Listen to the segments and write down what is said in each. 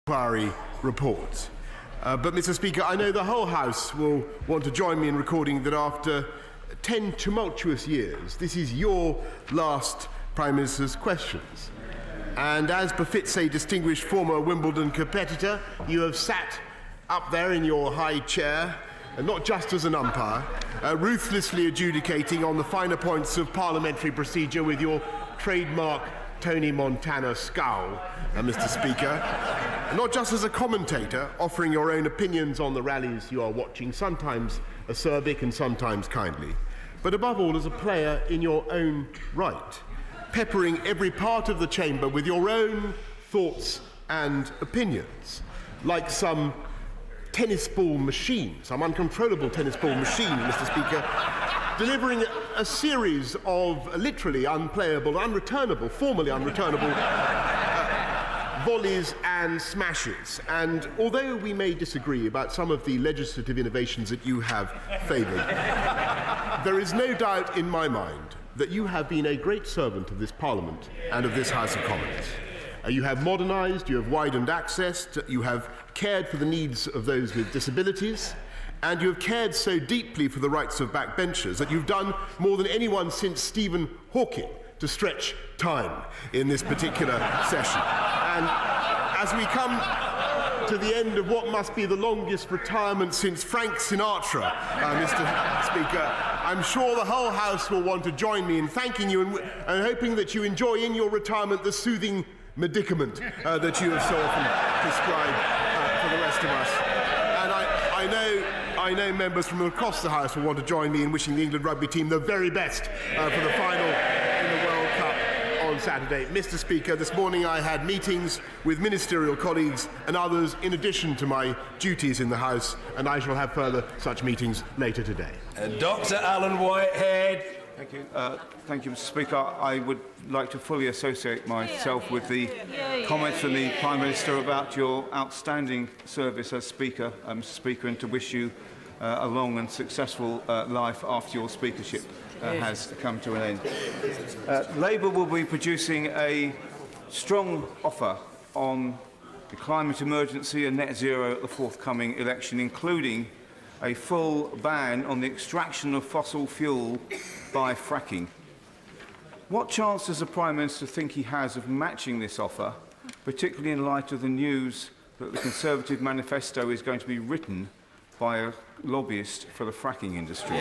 inquiry report. But, Mr. Speaker, I know the whole House will want to join me in recording that after 10 tumultuous years, this is your last Prime Minister's questions. And as befits a distinguished former Wimbledon competitor, you have sat up there in your high chair, and not just as an umpire, ruthlessly adjudicating on the finer points of parliamentary procedure with your trademark Tony Montana scowl, Mr. Speaker. Not just as a commentator, offering your own opinions on the rallies you are watching, sometimes acerbic and sometimes kindly, but above all as a player in your own right, peppering every part of the chamber with your own thoughts and opinions, like some tennis ball machine, some uncontrollable tennis ball machine, Mr. Speaker, delivering a series of literally unplayable, unreturnable, formally unreturnable volleys and smashes. And although we may disagree about some of the legislative innovations that you have favoured, there is no doubt in my mind that you have been a great servant of this Parliament and of this House of Commons. You have modernised, you have widened access, you have cared for the needs of those with disabilities, and you have cared so deeply for the rights of backbenchers that you've done more than anyone since Stephen Hawking to stretch time in this particular session. And as we come to the end of what must be the longest retirement since Frank Sinatra, Mr. Speaker, I'm sure the whole House will want to join me in thanking you and hoping that you enjoy in your retirement the soothing medicament that you have so often prescribed for the rest of us. And I know members from across the House will want to join me in wishing the England rugby team the very best for the final in the World Cup on Saturday. Mr. Speaker, this morning I had meetings with ministerial colleagues and others in addition to my duties in the House, and I shall have further such meetings later today. Dr. Alan Whitehead. Thank you, Mr. Speaker. I would like to fully associate myself with the comments from the Prime Minister about your outstanding service as Speaker, Mr. Speaker, and to wish you a long and successful life after your speakership has come to an end. Labour will be producing a strong offer on the climate emergency and net zero at the forthcoming election, including a full ban on the extraction of fossil fuel by fracking. What chance does the Prime Minister think he has of matching this offer, particularly in light of the news that the Conservative manifesto is going to be written by a lobbyist for the fracking industry?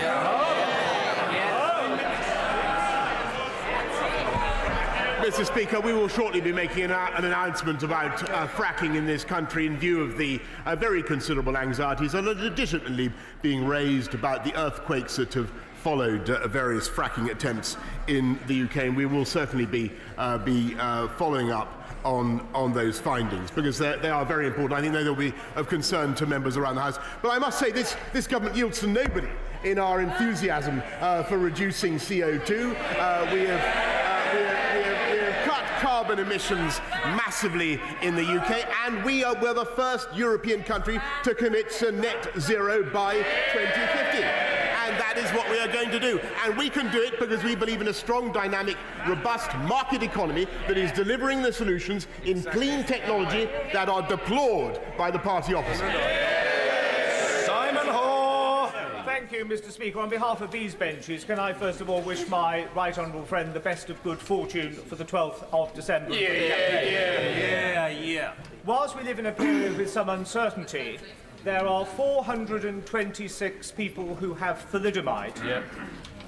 Mr. Speaker, we will shortly be making an announcement about fracking in this country in view of the very considerable anxieties that are legitimately being raised about the earthquakes that have followed various fracking attempts in the UK, and we will certainly be following up on those findings, because they are very important. I think they will be of concern to members around the House. But I must say this government yields to nobody in our enthusiasm for reducing CO2. We have cut carbon emissions massively in the UK, and we're the first European country to commit to net zero by 2050. And that is what we are going to do. And we can do it because we believe in a strong, dynamic, robust market economy that is delivering the solutions in clean technology that are deplored by the party opposite. Simon Hoare. Thank you, Mr. Speaker. On behalf of these benches, can I first of all wish my right honourable friend the best of good fortune for the 12th of December. Yeah. Whilst we live in a period with some uncertainty, there are 426 people who have thalidomide,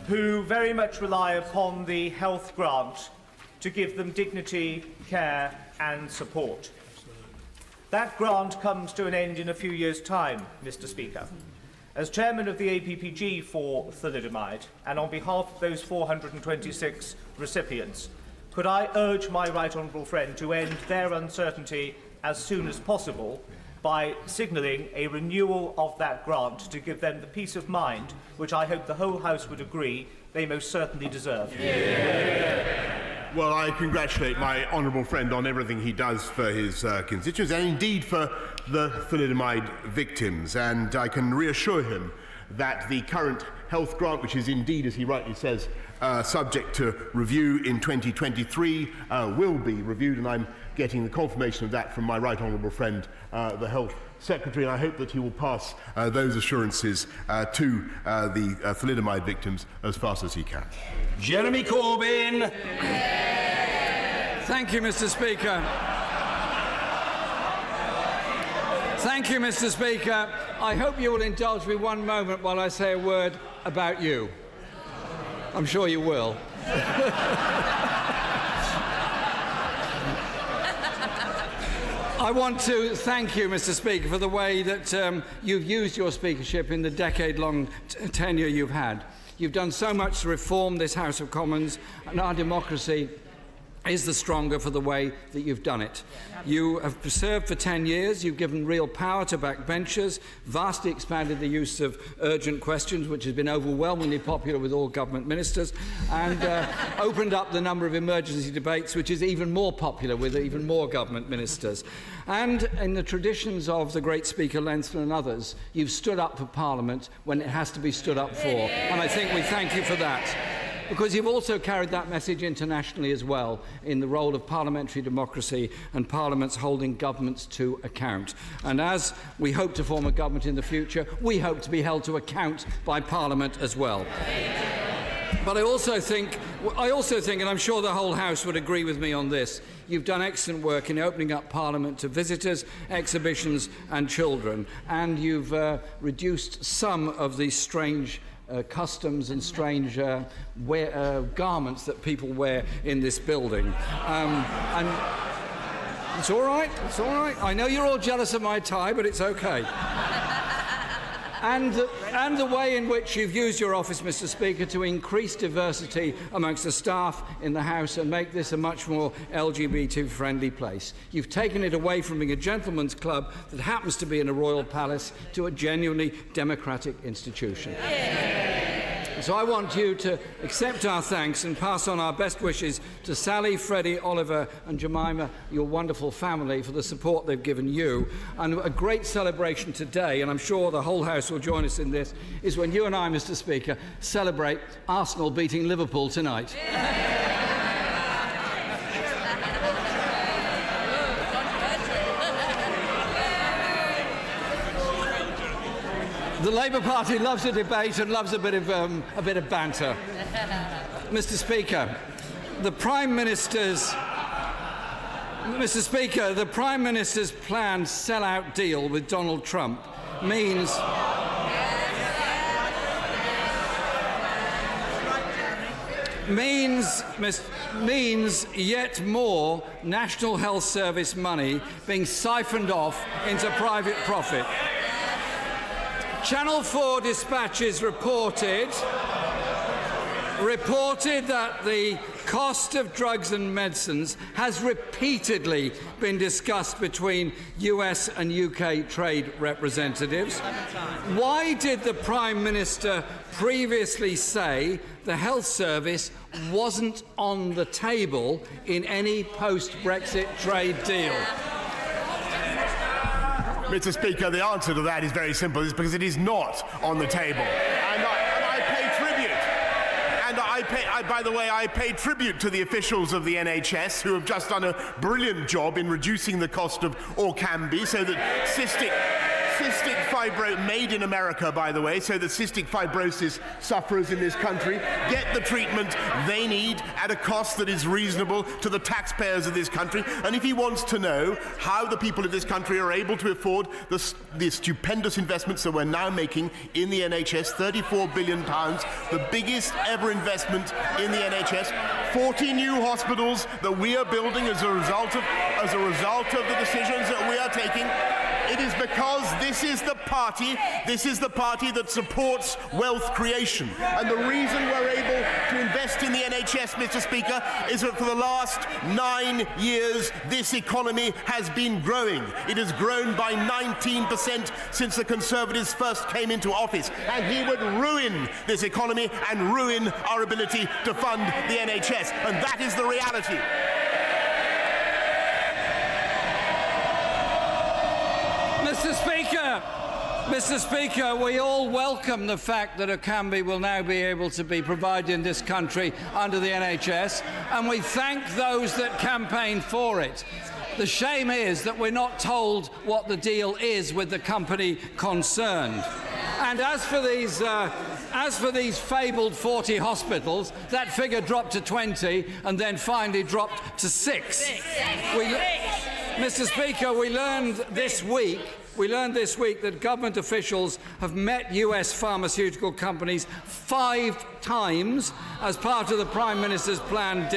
who very much rely upon the health grant to give them dignity, care and support. That grant comes to an end in a few years' time, Mr. Speaker. As chairman of the APPG for thalidomide, and on behalf of those 426 recipients, could I urge my right honourable friend to end their uncertainty as soon as possible by signalling a renewal of that grant to give them the peace of mind which I hope the whole House would agree they most certainly deserve. Well, I congratulate my honourable friend on everything he does for his constituents and indeed for the thalidomide victims, and I can reassure him that the current health grant, which is indeed, as he rightly says, subject to review in 2023, will be reviewed, and I'm getting the confirmation of that from my right honourable friend, the Health Secretary, and I hope that he will pass those assurances to the thalidomide victims as fast as he can. Jeremy Corbyn. Thank you, Mr. Speaker. Thank you, Mr. Speaker. I hope you will indulge me one moment while I say a word about you. I'm sure you will. I want to thank you, Mr. Speaker, for the way that you've used your speakership in the decade-long tenure you've had. You've done so much to reform this House of Commons, and our democracy is the stronger for the way that you've done it. You have served for 10 years, you've given real power to backbenchers, vastly expanded the use of urgent questions, which has been overwhelmingly popular with all government ministers, and opened up the number of emergency debates, which is even more popular with even more government ministers. And in the traditions of the great Speaker Leinster and others, you've stood up for Parliament when it has to be stood up for, and I think we thank you for that. Because you've also carried that message internationally as well in the role of parliamentary democracy and parliaments holding governments to account. And as we hope to form a government in the future, we hope to be held to account by Parliament as well. But I also think, and I'm sure the whole House would agree with me on this, you've done excellent work in opening up Parliament to visitors, exhibitions and children, and you've reduced some of these strange customs and strange garments that people wear in this building. And it's all right, it's all right. I know you're all jealous of my tie, but it's okay. And the way in which you've used your office, Mr. Speaker, to increase diversity amongst the staff in the House and make this a much more LGBT-friendly place. You've taken it away from being a gentleman's club that happens to be in a royal palace to a genuinely democratic institution. So I want you to accept our thanks and pass on our best wishes to Sally, Freddie, Oliver and Jemima, your wonderful family, for the support they've given you. And a great celebration today, and I'm sure the whole House will join us in this, is when you and I, Mr. Speaker, celebrate Arsenal beating Liverpool tonight. The Labour Party loves a debate and loves a bit of banter. Mr. Speaker, the Prime Minister's planned sell-out deal with Donald Trump means yet more National Health Service money being siphoned off into private profit. Channel 4 dispatches reported that the cost of drugs and medicines has repeatedly been discussed between US and UK trade representatives. Why did the Prime Minister previously say the health service wasn't on the table in any post-Brexit trade deal? Mr. Speaker, the answer to that is very simple. It's because it is not on the table. And I pay tribute. And by the way, I pay tribute to the officials of the NHS who have just done a brilliant job in reducing the cost of Orkambi so that cystic fibrosis, made in America, by the way, so that cystic fibrosis sufferers in this country get the treatment they need at a cost that is reasonable to the taxpayers of this country. And if he wants to know how the people of this country are able to afford the stupendous investments that we're now making in the NHS, £34 billion, the biggest ever investment in the NHS, 40 new hospitals that we are building as a result of the decisions that we are taking. It is because this is the party that supports wealth creation. And the reason we're able to invest in the NHS, Mr. Speaker, is that for the last 9 years, this economy has been growing. It has grown by 19% since the Conservatives first came into office. And he would ruin this economy and ruin our ability to fund the NHS. And that is the reality. Mr. Speaker, we all welcome the fact that Orkambi will now be able to be provided in this country under the NHS, and we thank those that campaigned for it. The shame is that we're not told what the deal is with the company concerned. And as for these fabled 40 hospitals, that figure dropped to 20 and then finally dropped to 6. Mr. Speaker, we learned this week that government officials have met US pharmaceutical companies 5 times as part of the Prime Minister's planned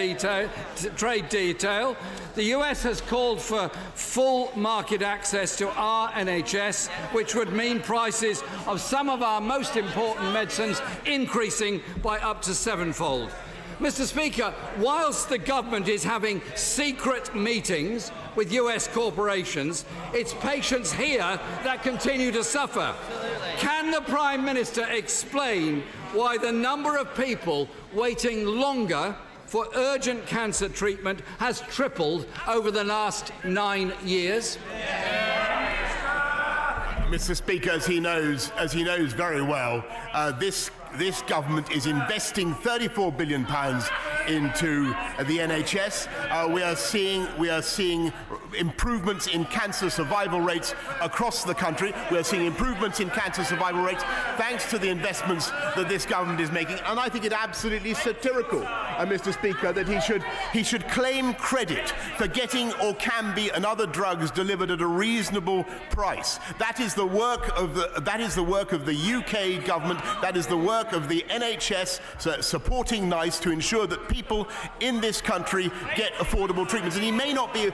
trade detail. The US has called for full market access to our NHS, which would mean prices of some of our most important medicines increasing by up to 7-fold. Mr. Speaker, whilst the government is having secret meetings with US corporations, it's patients here that continue to suffer. Can the Prime Minister explain why the number of people waiting longer for urgent cancer treatment has tripled over the last 9 years? Mr. Speaker, as he knows very well, this government is investing £34 billion into the NHS. We are seeing improvements in cancer survival rates across the country. We are seeing improvements in cancer survival rates thanks to the investments that this government is making. And I think it absolutely satirical, Mr. Speaker, that he should claim credit for getting Orkambi and other drugs delivered at a reasonable price. That is the work of the UK government. That is the work of the NHS supporting NICE to ensure that people in this country get affordable treatments. And he may not be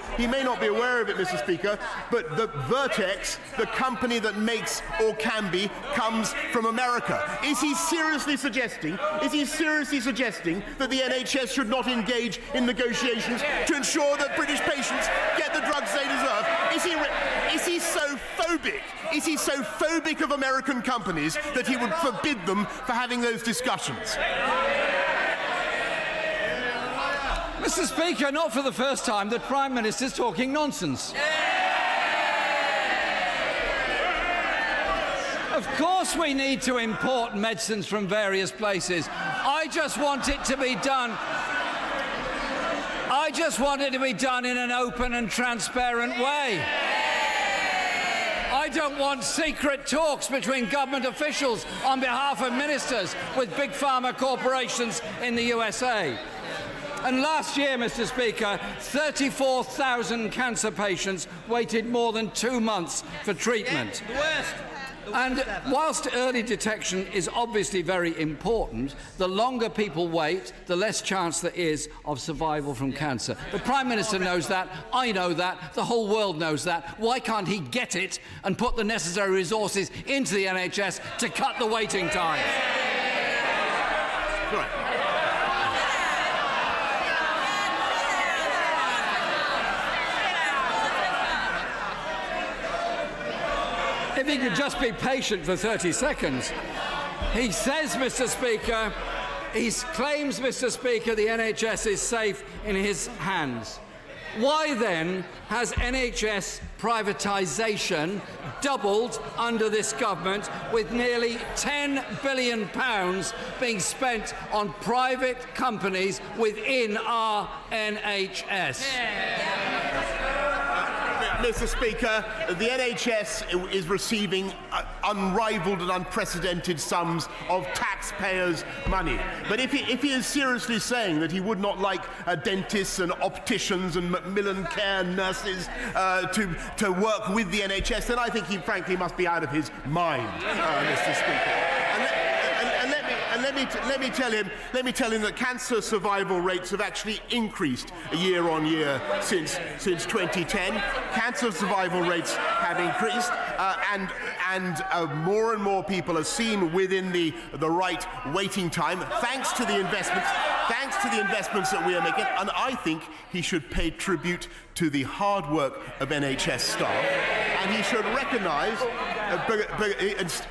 aware of it, Mr. Speaker, but the Vertex, the company that makes Orkambi, comes from America. Is he seriously suggesting that the NHS should not engage in negotiations to ensure that British patients get the drugs they deserve? Is he so phobic? Is he so phobic of American companies that he would forbid them for having those discussions? Mr. Speaker, not for the first time the Prime Minister is talking nonsense. Of course we need to import medicines from various places. I just want it to be done in an open and transparent way. I don't want secret talks between government officials on behalf of ministers with big pharma corporations in the USA. And last year, Mr. Speaker, 34,000 cancer patients waited more than 2 months for treatment. And whilst early detection is obviously very important, the longer people wait, the less chance there is of survival from cancer. The Prime Minister knows that, I know that, the whole world knows that. Why can't he get it and put the necessary resources into the NHS to cut the waiting time? Right. If he could just be patient for 30 seconds. He says, Mr. Speaker, he claims, Mr. Speaker, the NHS is safe in his hands. Why then has NHS privatisation doubled under this government, with nearly £10 billion being spent on private companies within our NHS? Mr. Speaker, the NHS is receiving unrivaled and unprecedented sums of taxpayers' money. But if he is seriously saying that he would not like dentists and opticians and Macmillan care nurses to work with the NHS, then I think he frankly must be out of his mind, Mr. Speaker. Let me tell him that cancer survival rates have actually increased year on year since 2010. Cancer survival rates have increased, and more and more people are seen within the right waiting time, thanks to the investments that we are making. And I think he should pay tribute to the hard work of NHS staff, and he should recognise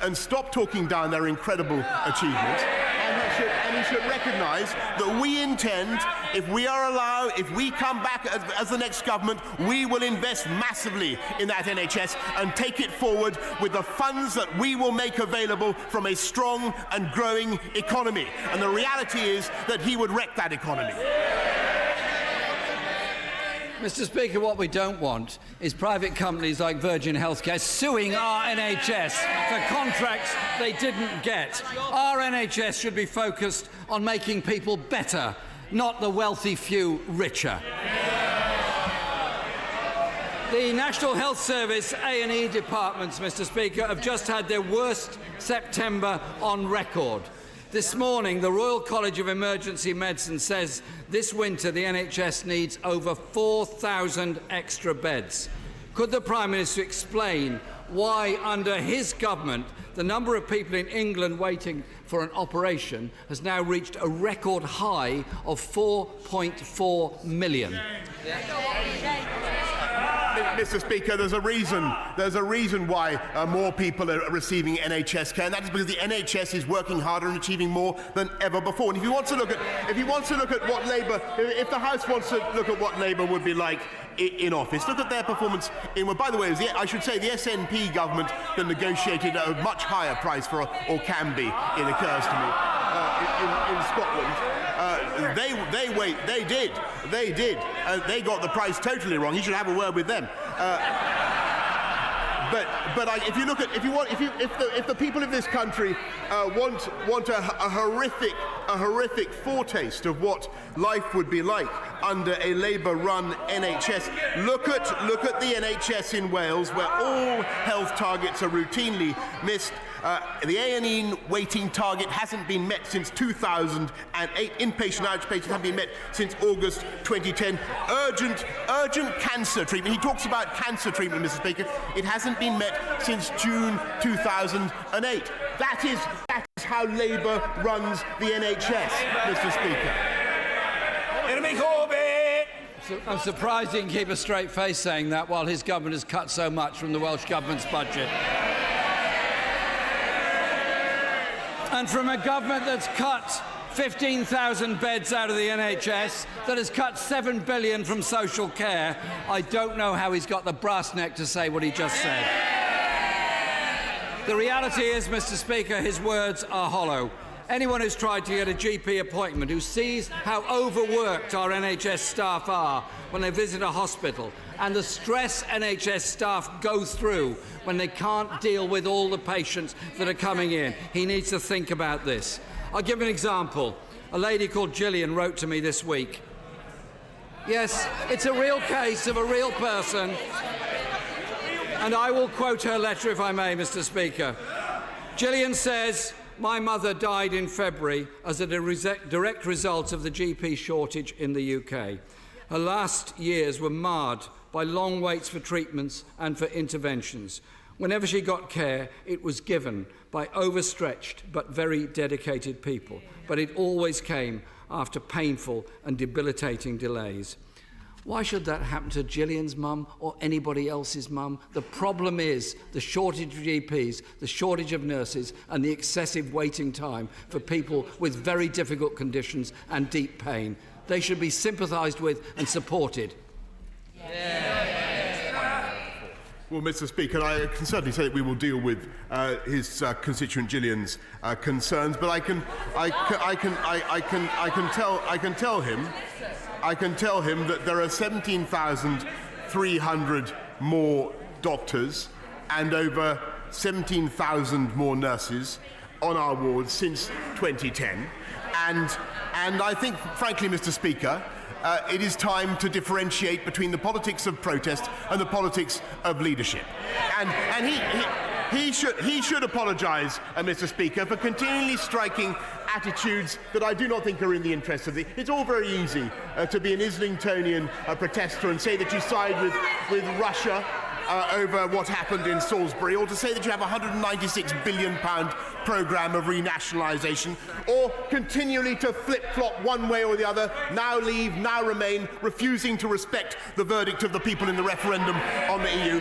and stop talking down their incredible achievements. and he should recognise that we intend, if we come back as the next government, we will invest massively in that NHS and take it forward with the funds that we will make available from a strong and growing economy. And the reality is that he would wreck that economy. Mr. Speaker, what we don't want is private companies like Virgin Healthcare suing our NHS for contracts they didn't get. Our NHS should be focused on making people better, not the wealthy few richer. The National Health Service A&E departments, Mr. Speaker, have just had their worst September on record. This morning, the Royal College of Emergency Medicine says this winter the NHS needs over 4,000 extra beds. Could the Prime Minister explain why, under his government, the number of people in England waiting for an operation has now reached a record high of 4.4 million? Mr. Speaker, there's a reason why more people are receiving NHS care, and that is because the NHS is working harder and achieving more than ever before. And if he wants to look at what Labour, if the House wants to look at what Labour would be like in office, look at their performance in. Well, by the way, I should say the SNP government that negotiated a much higher price for or can be, it occurs to me, in Scotland. They did. They got the price totally wrong. You should have a word with them. If the people of this country want a horrific foretaste of what life would be like under a Labour-run NHS, look at the NHS in Wales, where all health targets are routinely missed. The A&E waiting target hasn't been met since 2008. Inpatient outpatients haven't been met since August 2010. Urgent cancer treatment. He talks about cancer treatment, Mr. Speaker. It hasn't been met since June 2008. That is how Labour runs the NHS, Mr. Speaker. Jeremy Corbyn! I'm surprised he can keep a straight face saying that while his government has cut so much from the Welsh Government's budget. And from a government that's cut 15,000 beds out of the NHS, that has cut $7 billion from social care, I don't know how he's got the brass neck to say what he just said. The reality is, Mr. Speaker, his words are hollow. Anyone who's tried to get a GP appointment, who sees how overworked our NHS staff are when they visit a hospital, and the stress NHS staff go through when they can't deal with all the patients that are coming in, he needs to think about this. I'll give an example. A lady called Gillian wrote to me this week. Yes, it's a real case of a real person, and I will quote her letter if I may, Mr. Speaker. Gillian says, "My mother died in February as a direct result of the GP shortage in the UK. Her last years were marred by long waits for treatments and for interventions. Whenever she got care, it was given by overstretched but very dedicated people, but it always came after painful and debilitating delays." Why should that happen to Gillian's mum or anybody else's mum? The problem is the shortage of GPs, the shortage of nurses and the excessive waiting time for people with very difficult conditions and deep pain. They should be sympathised with and supported. Well, Mr. Speaker, I can certainly say that we will deal with his constituent Gillian's concerns, but I can tell him that there are 17,300 more doctors and over 17,000 more nurses on our wards since 2010, and I think, frankly, Mr. Speaker, it is time to differentiate between the politics of protest and the politics of leadership. And he should apologise, Mr. Speaker, for continually striking attitudes that I do not think are in the interest of the... It's all very easy to be an Islingtonian protester and say that you side with Russia over what happened in Salisbury, or to say that you have a £196 billion programme of renationalisation, or continually to flip-flop one way or the other, now leave, now remain, refusing to respect the verdict of the people in the referendum on the EU.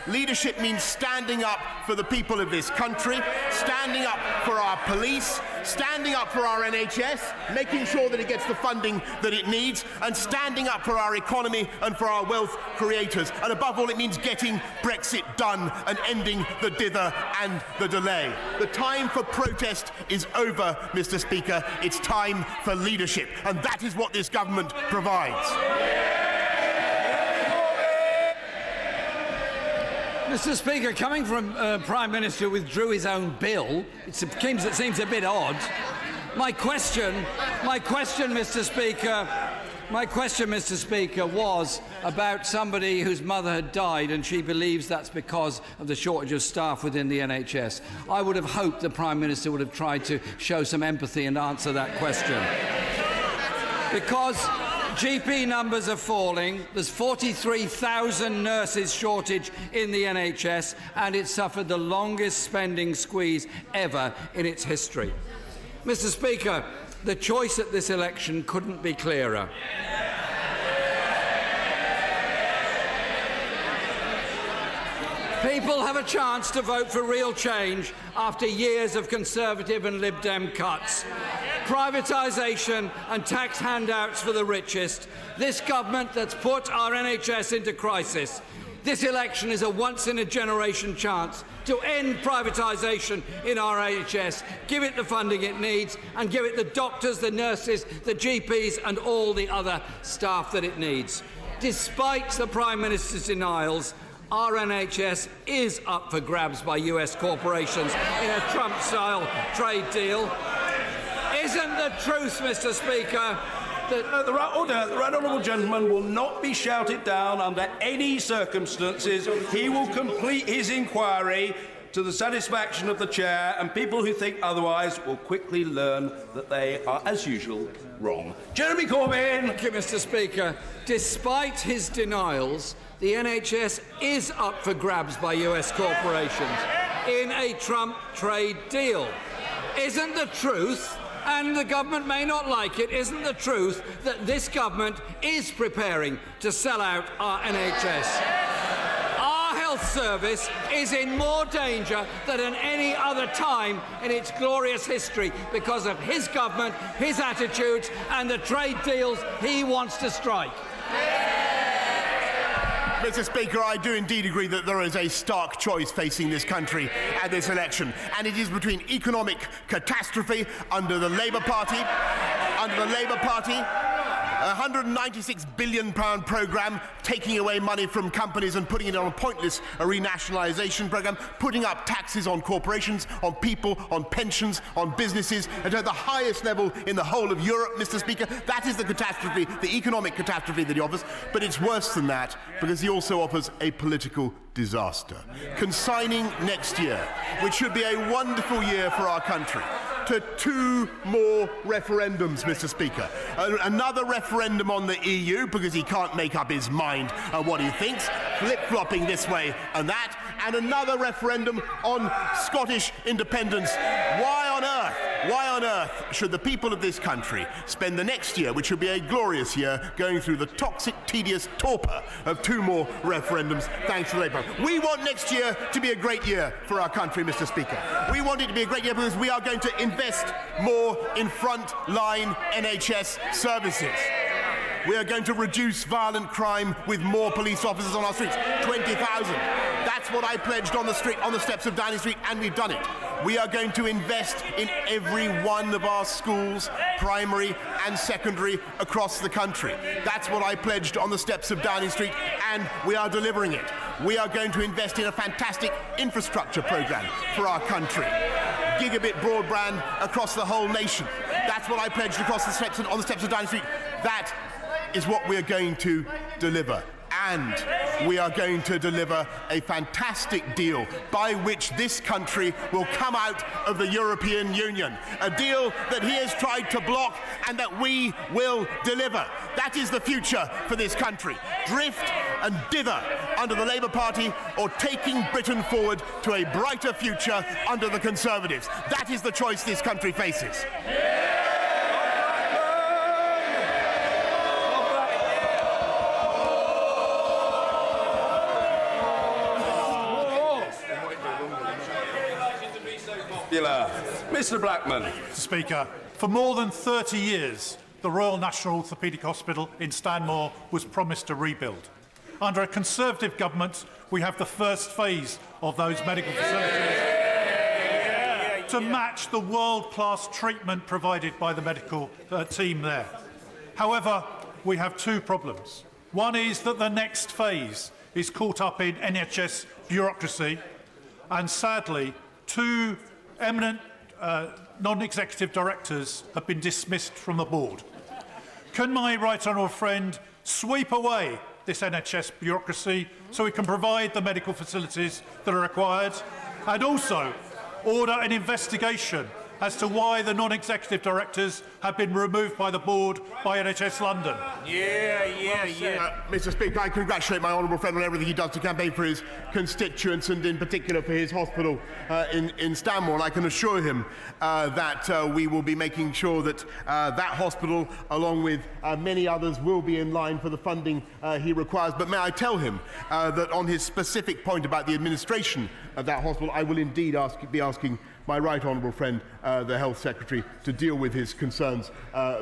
Leadership means standing up for the people of this country, standing up for our police, standing up for our NHS, making sure that it gets the funding that it needs, and standing up for our economy and for our wealth creators. And above all, it means getting Brexit done and ending the dither and the delay. The time for protest is over, Mr. Speaker. It's time for leadership, and that is what this government provides. Mr. Speaker, coming from a Prime Minister who withdrew his own bill, it seems a bit odd. My question, Mr. Speaker, was about somebody whose mother had died, and she believes that's because of the shortage of staff within the NHS. I would have hoped the Prime Minister would have tried to show some empathy and answer that question. Because GP numbers are falling, there's 43,000 nurses shortage in the NHS, and it suffered the longest spending squeeze ever in its history. Mr. Speaker, the choice at this election couldn't be clearer. People have a chance to vote for real change after years of Conservative and Lib Dem cuts, privatisation and tax handouts for the richest. This government that's put our NHS into crisis. This election is a once-in-a-generation chance to end privatisation in our NHS, give it the funding it needs, and give it the doctors, the nurses, the GPs and all the other staff that it needs. Despite the Prime Minister's denials, our NHS is up for grabs by US corporations in a Trump-style trade deal. Isn't the truth, Mr. Speaker, that the right honourable gentleman will not be shouted down under any circumstances. He will complete his inquiry to the satisfaction of the chair, and people who think otherwise will quickly learn that they are, as usual, wrong. Jeremy Corbyn. Thank you, Mr. Speaker. Despite his denials, the NHS is up for grabs by US corporations in a Trump trade deal. Isn't the truth, and the government may not like it, isn't the truth that this government is preparing to sell out our NHS? Our health service is in more danger than at any other time in its glorious history because of his government, his attitudes and the trade deals he wants to strike. Mr. Speaker, I do indeed agree that there is a stark choice facing this country at this election, and it is between economic catastrophe under the Labour Party, a £196 billion programme taking away money from companies and putting it on a pointless renationalisation programme, putting up taxes on corporations, on people, on pensions, on businesses, and at the highest level in the whole of Europe, Mr. Speaker. That is the catastrophe, the economic catastrophe that he offers, but it's worse than that because he also offers a political disaster. Consigning next year, which should be a wonderful year for our country, to 2 more referendums, Mr. Speaker. Another referendum on the EU, because he can't make up his mind on what he thinks, flip-flopping this way and that, and another referendum on Scottish independence. Why on earth should the people of this country spend the next year, which should be a glorious year, going through the toxic, tedious torpor of 2 more referendums, thanks to Labour? We want next year to be a great year for our country, Mr. Speaker. We want it to be a great year because we are going to invest more in front-line NHS services. We are going to reduce violent crime with more police officers on our streets, 20,000. That's what I pledged on the steps of Downing Street, and we've done it. We are going to invest in every one of our schools, primary and secondary, across the country. That's what I pledged on the steps of Downing Street, and we are delivering it. We are going to invest in a fantastic infrastructure programme for our country. Gigabit broadband across the whole nation. That's what I pledged across the steps on the steps of Downing Street. That is what we are going to deliver. And we are going to deliver a fantastic deal by which this country will come out of the European Union. A deal that he has tried to block and that we will deliver. That is the future for this country. Drift and dither under the Labour Party, or taking Britain forward to a brighter future under the Conservatives. That is the choice this country faces. popular. Mr Blackman. Mr Speaker, for more than 30 years, the Royal National Orthopaedic Hospital in Stanmore was promised a rebuild. Under a Conservative government, we have the first phase of those medical facilities to match the world-class treatment provided by the medical team there. However, we have two problems. One is that the next phase is caught up in NHS bureaucracy, and sadly, two eminent non-executive directors have been dismissed from the board. Can my right honourable friend sweep away this NHS bureaucracy so we can provide the medical facilities that are required, and also order an investigation as to why the non-executive directors have been removed by the board by NHS London? Mr Speaker, I congratulate my honourable friend on everything he does to campaign for his constituents and in particular for his hospital in Stanmore. And I can assure him that we will be making sure that that hospital, along with many others, will be in line for the funding he requires. But may I tell him that on his specific point about the administration of that hospital, I will indeed be asking my right honourable friend, the Health Secretary, to deal with his concerns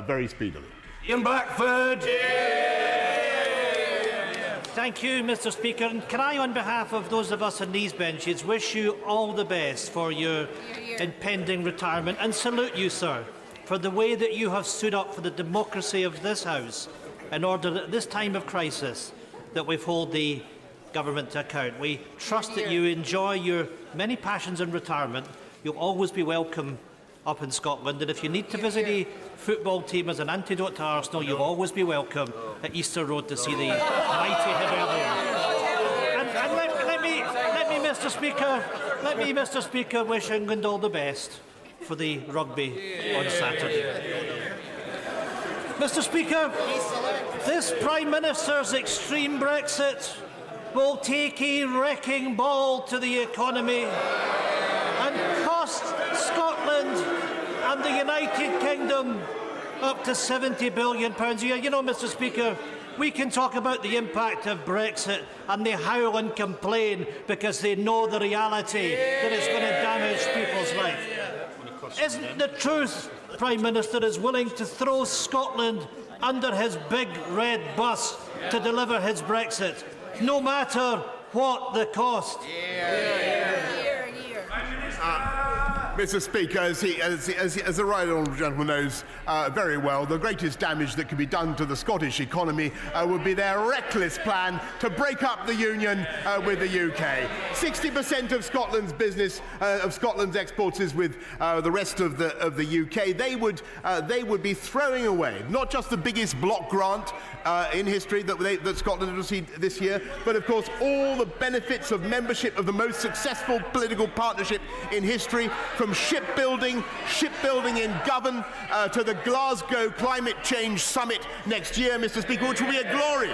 very speedily. Ian Blackford. Thank you, Mr Speaker. And can I, on behalf of those of us on these benches, wish you all the best for your impending retirement and salute you, sir, for the way that you have stood up for the democracy of this House in order that at this time of crisis that we hold the government to account. We trust that you enjoy your many passions in retirement. You'll always be welcome up in Scotland, and if you need to visit a football team as an antidote to Arsenal, you'll always be welcome at Easter Road to see the mighty Hibernian. And let me, Mr Speaker, wish England all the best for the rugby on Saturday. Mr Speaker, this Prime Minister's extreme Brexit will take a wrecking ball to the economy and cost Scotland and the United Kingdom up to £70 billion a year. You know, Mr Speaker, we can talk about the impact of Brexit and they howl and complain because they know the reality that it's going to damage people's life. Isn't the truth, Prime Minister is willing to throw Scotland under his big red bus to deliver his Brexit, no matter what the cost? Mr Speaker, as the right honourable gentleman knows very well, the greatest damage that could be done to the Scottish economy would be their reckless plan to break up the union with the UK. 60% of Scotland's business, of Scotland's exports, is with the rest of the UK. They would be throwing away not just the biggest block grant in history that Scotland has received this year, but of course all the benefits of membership of the most successful political partnership in history, from shipbuilding in Govan to the Glasgow Climate Change Summit next year, Mr Speaker, which will be a glory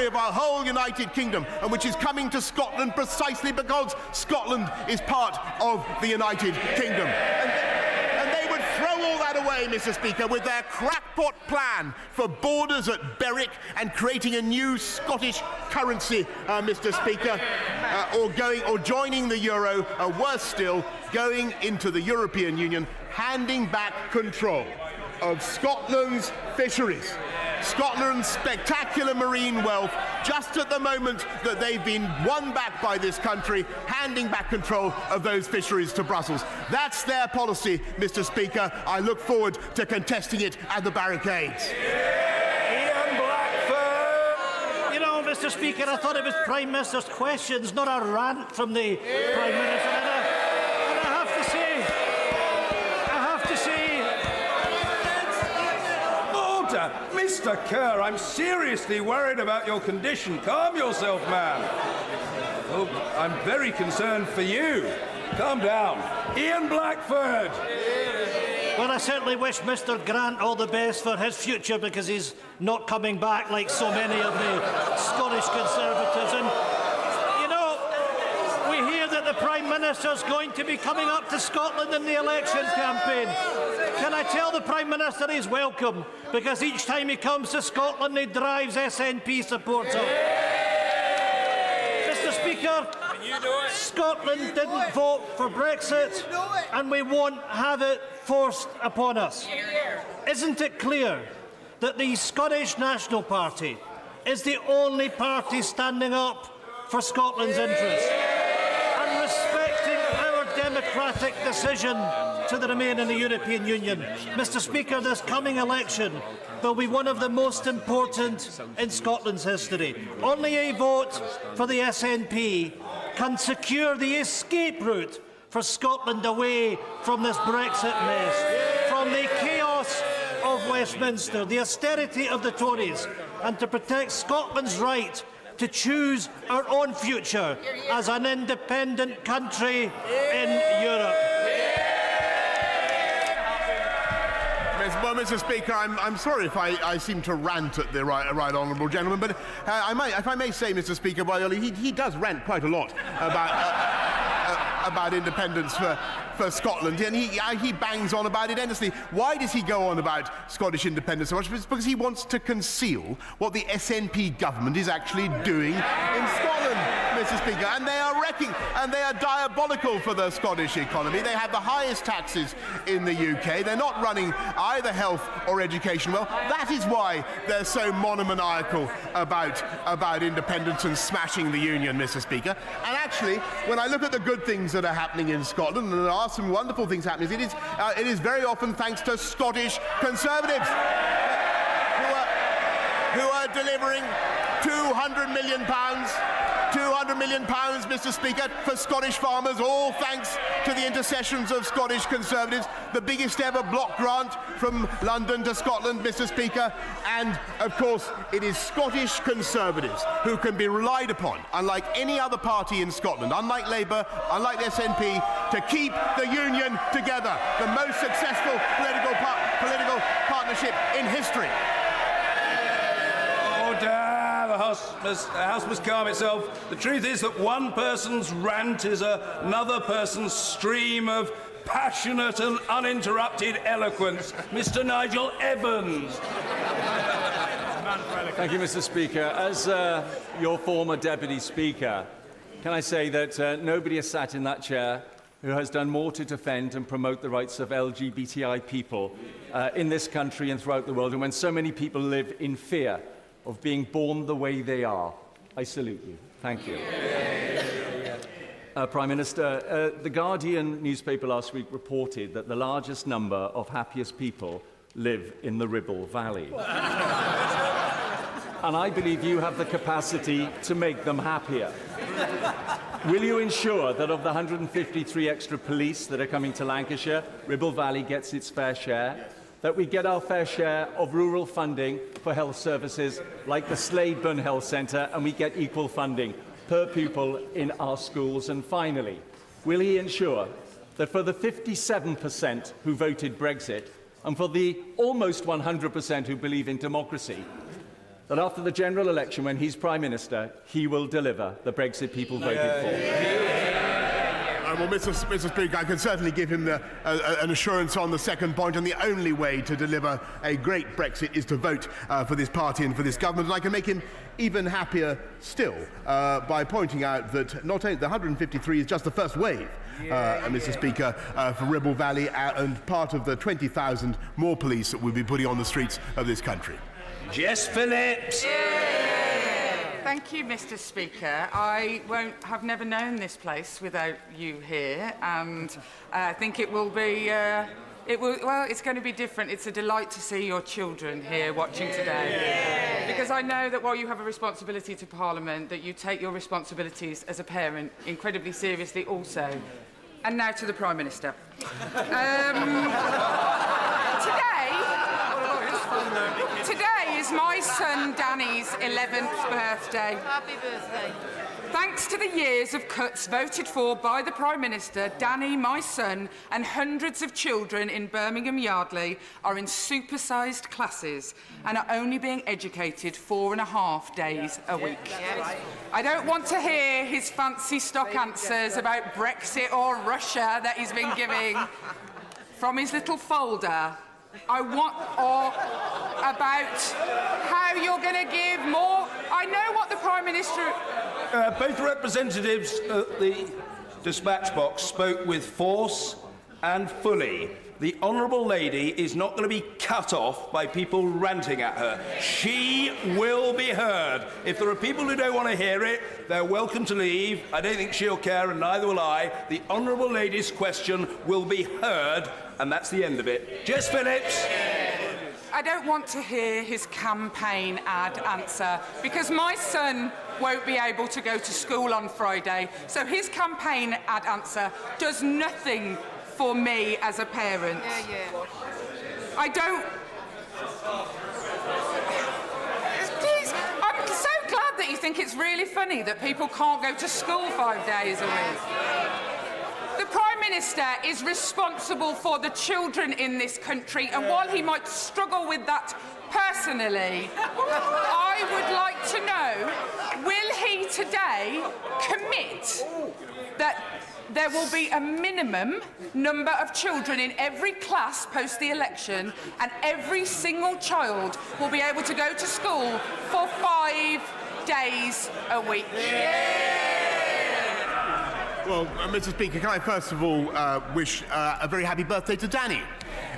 of our whole United Kingdom, and which is coming to Scotland precisely because Scotland is part of the United Kingdom. And they would throw all that away, Mr Speaker, with their crackpot plan for borders at Berwick and creating a new Scottish currency, Mr Speaker, or joining the euro, worse still, going into the European Union, handing back control of Scotland's fisheries, Scotland's spectacular marine wealth, just at the moment that they've been won back by this country, handing back control of those fisheries to Brussels. That's their policy, Mr Speaker. I look forward to contesting it at the barricades. Mr Speaker, I thought it was Prime Minister's questions, not a rant from the Prime Minister. And I have to say... Order! Mr Kerr, I'm seriously worried about your condition. Calm yourself, man. Oh, I'm very concerned for you. Calm down. Ian Blackford! Well, I certainly wish Mr Grant all the best for his future, because he's not coming back like so many of the Scottish Conservatives. And, you know, we hear that the Prime Minister's going to be coming up to Scotland in the election campaign. Can I tell the Prime Minister he's welcome, because each time he comes to Scotland he drives SNP supporters up. Mr Speaker, Scotland didn't vote for Brexit, and we won't have it forced upon us. Isn't it clear that the Scottish National Party is the only party standing up for Scotland's interests and respecting our democratic decision to remain in the European Union? Mr. Speaker, this coming election will be one of the most important in Scotland's history. Only a vote for the SNP can secure the escape route for Scotland away from this Brexit mess, from the chaos of Westminster, the austerity of the Tories, and to protect Scotland's right to choose our own future as an independent country in Europe. Well, Mr. Speaker, I'm sorry if I seem to rant at the right honourable gentleman, but if I may say, Mr. Speaker, well, he does rant quite a lot about independence for Scotland, and he bangs on about it endlessly. Why does he go on about Scottish independence so much? It's because he wants to conceal what the SNP government is actually doing in Scotland, Mr. Speaker, and they are wrecking, and they are diabolical for the Scottish economy. They have the highest taxes in the UK. They're not running either health or education well. That is why they're so monomaniacal about independence and smashing the union, Mr. Speaker. And actually, when I look at the good things that are happening in Scotland, and there are some wonderful things happening, it is very often thanks to Scottish Conservatives who are delivering £200 million, Mr. Speaker, for Scottish farmers, all thanks to the intercessions of Scottish Conservatives, the biggest ever block grant from London to Scotland, Mr. Speaker, and, of course, it is Scottish Conservatives who can be relied upon, unlike any other party in Scotland, unlike Labour, unlike the SNP, to keep the union together, the most successful political partnership in history. The House must calm itself. The truth is that one person's rant is another person's stream of passionate and uninterrupted eloquence. Mr. Nigel Evans. Thank you, Mr. Speaker. As your former Deputy Speaker, can I say that nobody has sat in that chair who has done more to defend and promote the rights of LGBTI people in this country and throughout the world, and when so many people live in fear of being born the way they are. I salute you. Thank you. Prime Minister, the Guardian newspaper last week reported that the largest number of happiest people live in the Ribble Valley. And I believe you have the capacity to make them happier. Will you ensure that of the 153 extra police that are coming to Lancashire, Ribble Valley gets its fair share? That we get our fair share of rural funding for health services like the Sladeburn Health Centre, and we get equal funding per pupil in our schools? And finally, will he ensure that for the 57% who voted Brexit and for the almost 100% who believe in democracy, that after the general election, when he's Prime Minister, he will deliver the Brexit people voted for? Well, Mr. Speaker, I can certainly give him an assurance on the second point, and the only way to deliver a great Brexit is to vote for this party and for this government. And I can make him even happier still by pointing out that not only the 153 is just the first wave, Mr. Speaker, for Ribble Valley, and part of the 20,000 more police that we'll be putting on the streets of this country. Jess Phillips. Thank you, Mr. Speaker. I have never known this place without you here, and I think it will be. Well, it's going to be different. It's a delight to see your children here watching today, because I know that while you have a responsibility to Parliament, that you take your responsibilities as a parent incredibly seriously also. And now to the Prime Minister. Today is my son Danny's 11th birthday. Happy birthday. Thanks to the years of cuts voted for by the Prime Minister, Danny, my son, and hundreds of children in Birmingham Yardley are in supersized classes and are only being educated 4.5 days a week. I don't want to hear his fancy stock answers about Brexit or Russia that he's been giving from his little folder. I want about how you're going to give more. I know what the Prime Minister Both representatives at the dispatch box spoke with force and fully. The Honourable Lady is not going to be cut off by people ranting at her. She will be heard. If there are people who don't want to hear it, they're welcome to leave. I don't think she'll care, and neither will I. The Honourable Lady's question will be heard, and that's the end of it. Jess Phillips. I don't want to hear his campaign ad answer, because my son won't be able to go to school on Friday, so his campaign ad answer does nothing for me as a parent. I don't... Please, I'm so glad that you think it's really funny that people can't go to school 5 days a week. The Prime Minister is responsible for the children in this country, and while he might struggle with that personally, I would like to know, will he today commit that there will be a minimum number of children in every class post the election, and every single child will be able to go to school for 5 days a week? Well, Mr. Speaker, can I first of all wish a very happy birthday to Danny,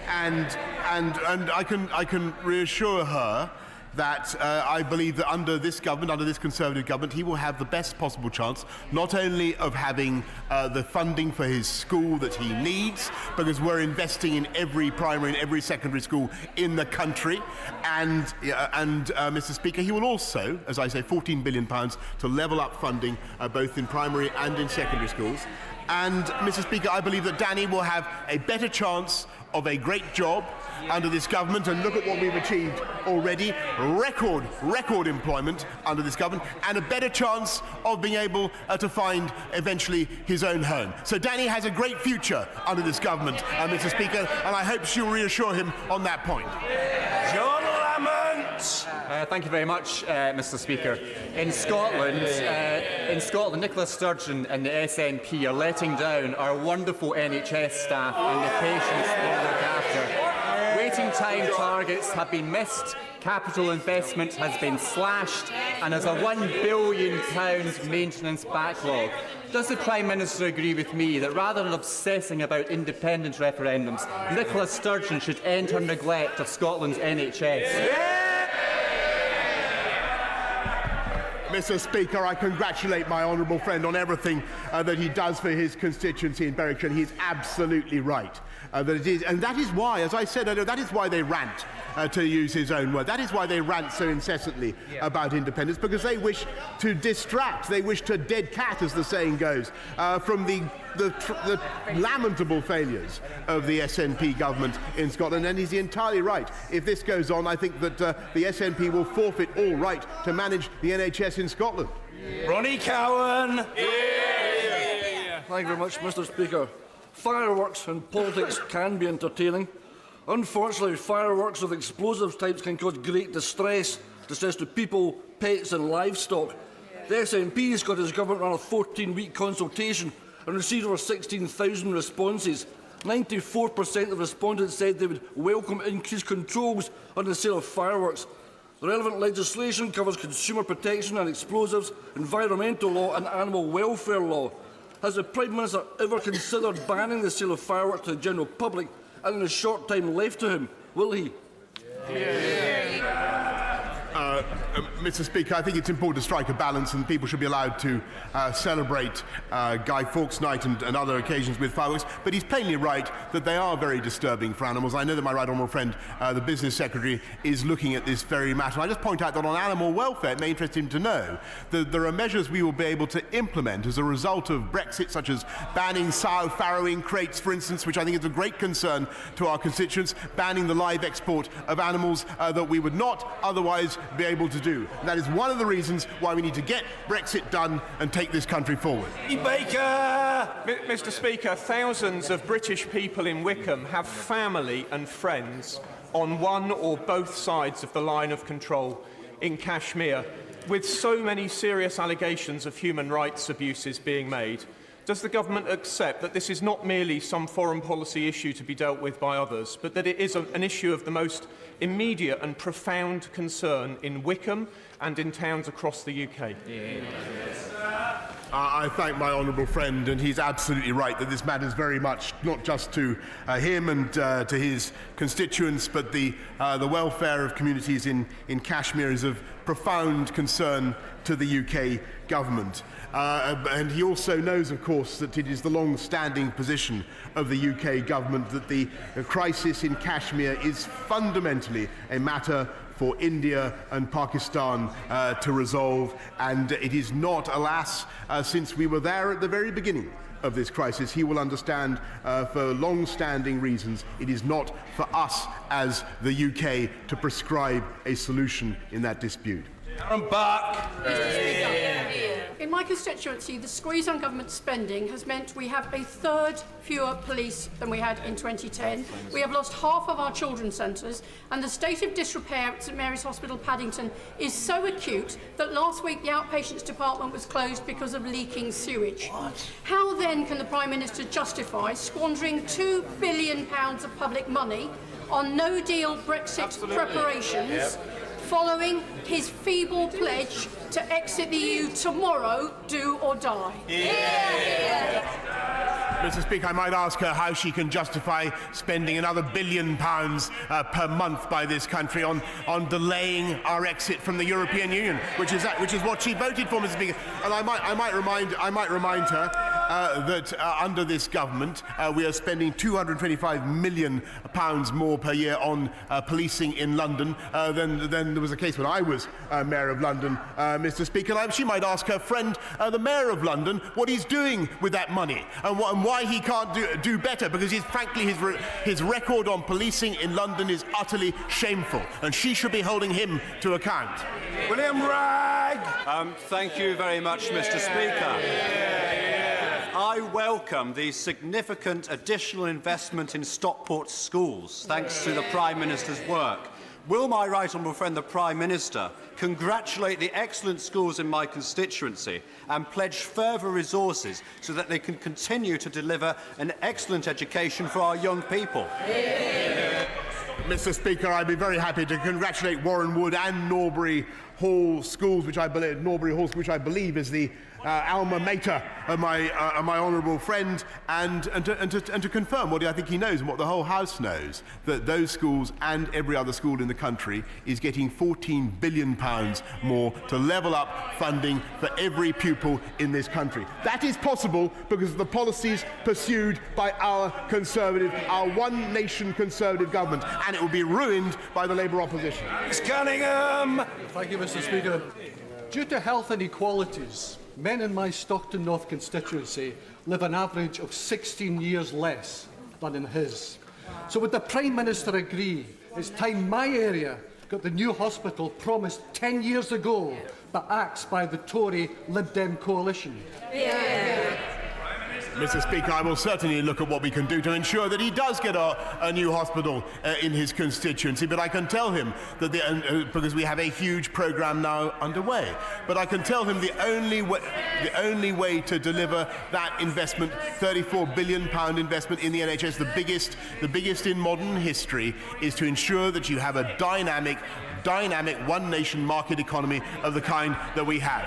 and I can reassure her that I believe that under this government, under this Conservative government, he will have the best possible chance, not only of having the funding for his school that he needs, because we're investing in every primary and every secondary school in the country, and Mr. Speaker, he will also, as I say, £14 billion to level up funding both in primary and in secondary schools. And, Mr. Speaker, I believe that Danny will have a better chance of a great job under this government, and look at what we've achieved already. Record employment under this government, and a better chance of being able to find eventually his own home. So Danny has a great future under this government, Mr. Speaker, and I hope she'll reassure him on that point. John Lamont. Thank you very much, Mr. Speaker. In Scotland, Nicola Sturgeon and the SNP are letting down our wonderful NHS staff and the patients they look after. Waiting time targets have been missed, capital investment has been slashed, and there's a £1 billion maintenance backlog. Does the Prime Minister agree with me that rather than obsessing about independence referendums, Nicola Sturgeon should end her neglect of Scotland's NHS? Mr. Speaker, I congratulate my honourable friend on everything that he does for his constituency in Berwickshire, and he's absolutely right. That it is, and that is why, as I said earlier, that is why they rant, to use his own word. That is why they rant so incessantly about independence, because they wish to distract, they wish to dead cat, as the saying goes, from the lamentable failures of the SNP government in Scotland, and he's entirely right. If this goes on, I think that the SNP will forfeit all right to manage the NHS in Scotland. Ronnie Cowan. Thank you very much, Mr. Speaker. Fireworks and politics can be entertaining. Unfortunately, fireworks of explosive types can cause great distress to people, pets and livestock. The SNP Scottish Government ran a 14-week consultation and received over 16,000 responses. 94% of respondents said they would welcome increased controls on the sale of fireworks. The relevant legislation covers consumer protection and explosives, environmental law and animal welfare law. Has the Prime Minister ever considered banning the sale of fireworks to the general public, and in the short time left to him, will he? Mr. Speaker, I think it's important to strike a balance, and people should be allowed to celebrate Guy Fawkes Night and other occasions with fireworks, but he's plainly right that they are very disturbing for animals. I know that my right honourable friend, the Business Secretary, is looking at this very matter. I just point out that on animal welfare, it may interest him to know that there are measures we will be able to implement as a result of Brexit, such as banning sow farrowing crates, for instance, which I think is a great concern to our constituents, banning the live export of animals that we would not otherwise be able to do. And that is one of the reasons why we need to get Brexit done and take this country forward. Baker! Mr. Speaker, thousands of British people in Wickham have family and friends on one or both sides of the line of control in Kashmir, with so many serious allegations of human rights abuses being made. Does the government accept that this is not merely some foreign policy issue to be dealt with by others, but that it is an issue of the most immediate and profound concern in Wickham and in towns across the UK? I thank my honourable friend, and he's absolutely right that this matters very much not just to him and to his constituents, but the welfare of communities in Kashmir is of profound concern to the UK government. And he also knows, of course, that it is the long-standing position of the UK government that the crisis in Kashmir is fundamentally a matter for India and Pakistan to resolve, and it is not, alas, since we were there at the very beginning of this crisis, he will understand for long-standing reasons it is not for us as the UK to prescribe a solution in that dispute. In my constituency, the squeeze on government spending has meant we have a third fewer police than we had in 2010. We have lost half of our children's centres, and the state of disrepair at St Mary's Hospital, Paddington, is so acute that last week the outpatients department was closed because of leaking sewage. What? How then can the Prime Minister justify squandering £2 billion of public money on no-deal Brexit preparations, following his feeble pledge to exit the EU tomorrow, do or die? Mr. Speaker, I might ask her how she can justify spending another £1 billion per month by this country on delaying our exit from the European Union, which is what she voted for, Mr. Speaker. And I might remind her that under this government we are spending £225 million more per year on policing in London than there was the case when I was Mayor of London, Mr. Speaker. She might ask her friend, the Mayor of London, what he's doing with that money and why he can't do better, because frankly his record on policing in London is utterly shameful, and she should be holding him to account. William Bragg! Thank you very much, Mr. Speaker. I welcome the significant additional investment in Stockport schools, thanks to the Prime Minister's work. Will my right honourable friend, the Prime Minister, congratulate the excellent schools in my constituency and pledge further resources so that they can continue to deliver an excellent education for our young people? Mr. Speaker, I'd be very happy to congratulate Warren Wood and Norbury Hall schools, which I believe is the alma mater of my honourable friend, and to confirm what I think he knows and what the whole House knows, that those schools and every other school in the country is getting £14 billion more to level up funding for every pupil in this country. That is possible because of the policies pursued by our one nation Conservative government, and it will be ruined by the Labour opposition. Cunningham! Thank you, Mr. Speaker. Due to health inequalities, men in my Stockton North constituency live an average of 16 years less than in his. So would the Prime Minister agree it's time my area got the new hospital promised 10 years ago, but axed by the Tory Lib Dem coalition? Mr. Speaker, I will certainly look at what we can do to ensure that he does get a new hospital in his constituency, but I can tell him that because we have a huge programme now underway, but I can tell him the only way to deliver that investment, £34 billion investment in the NHS, the biggest in modern history, is to ensure that you have a dynamic one nation market economy of the kind that we have.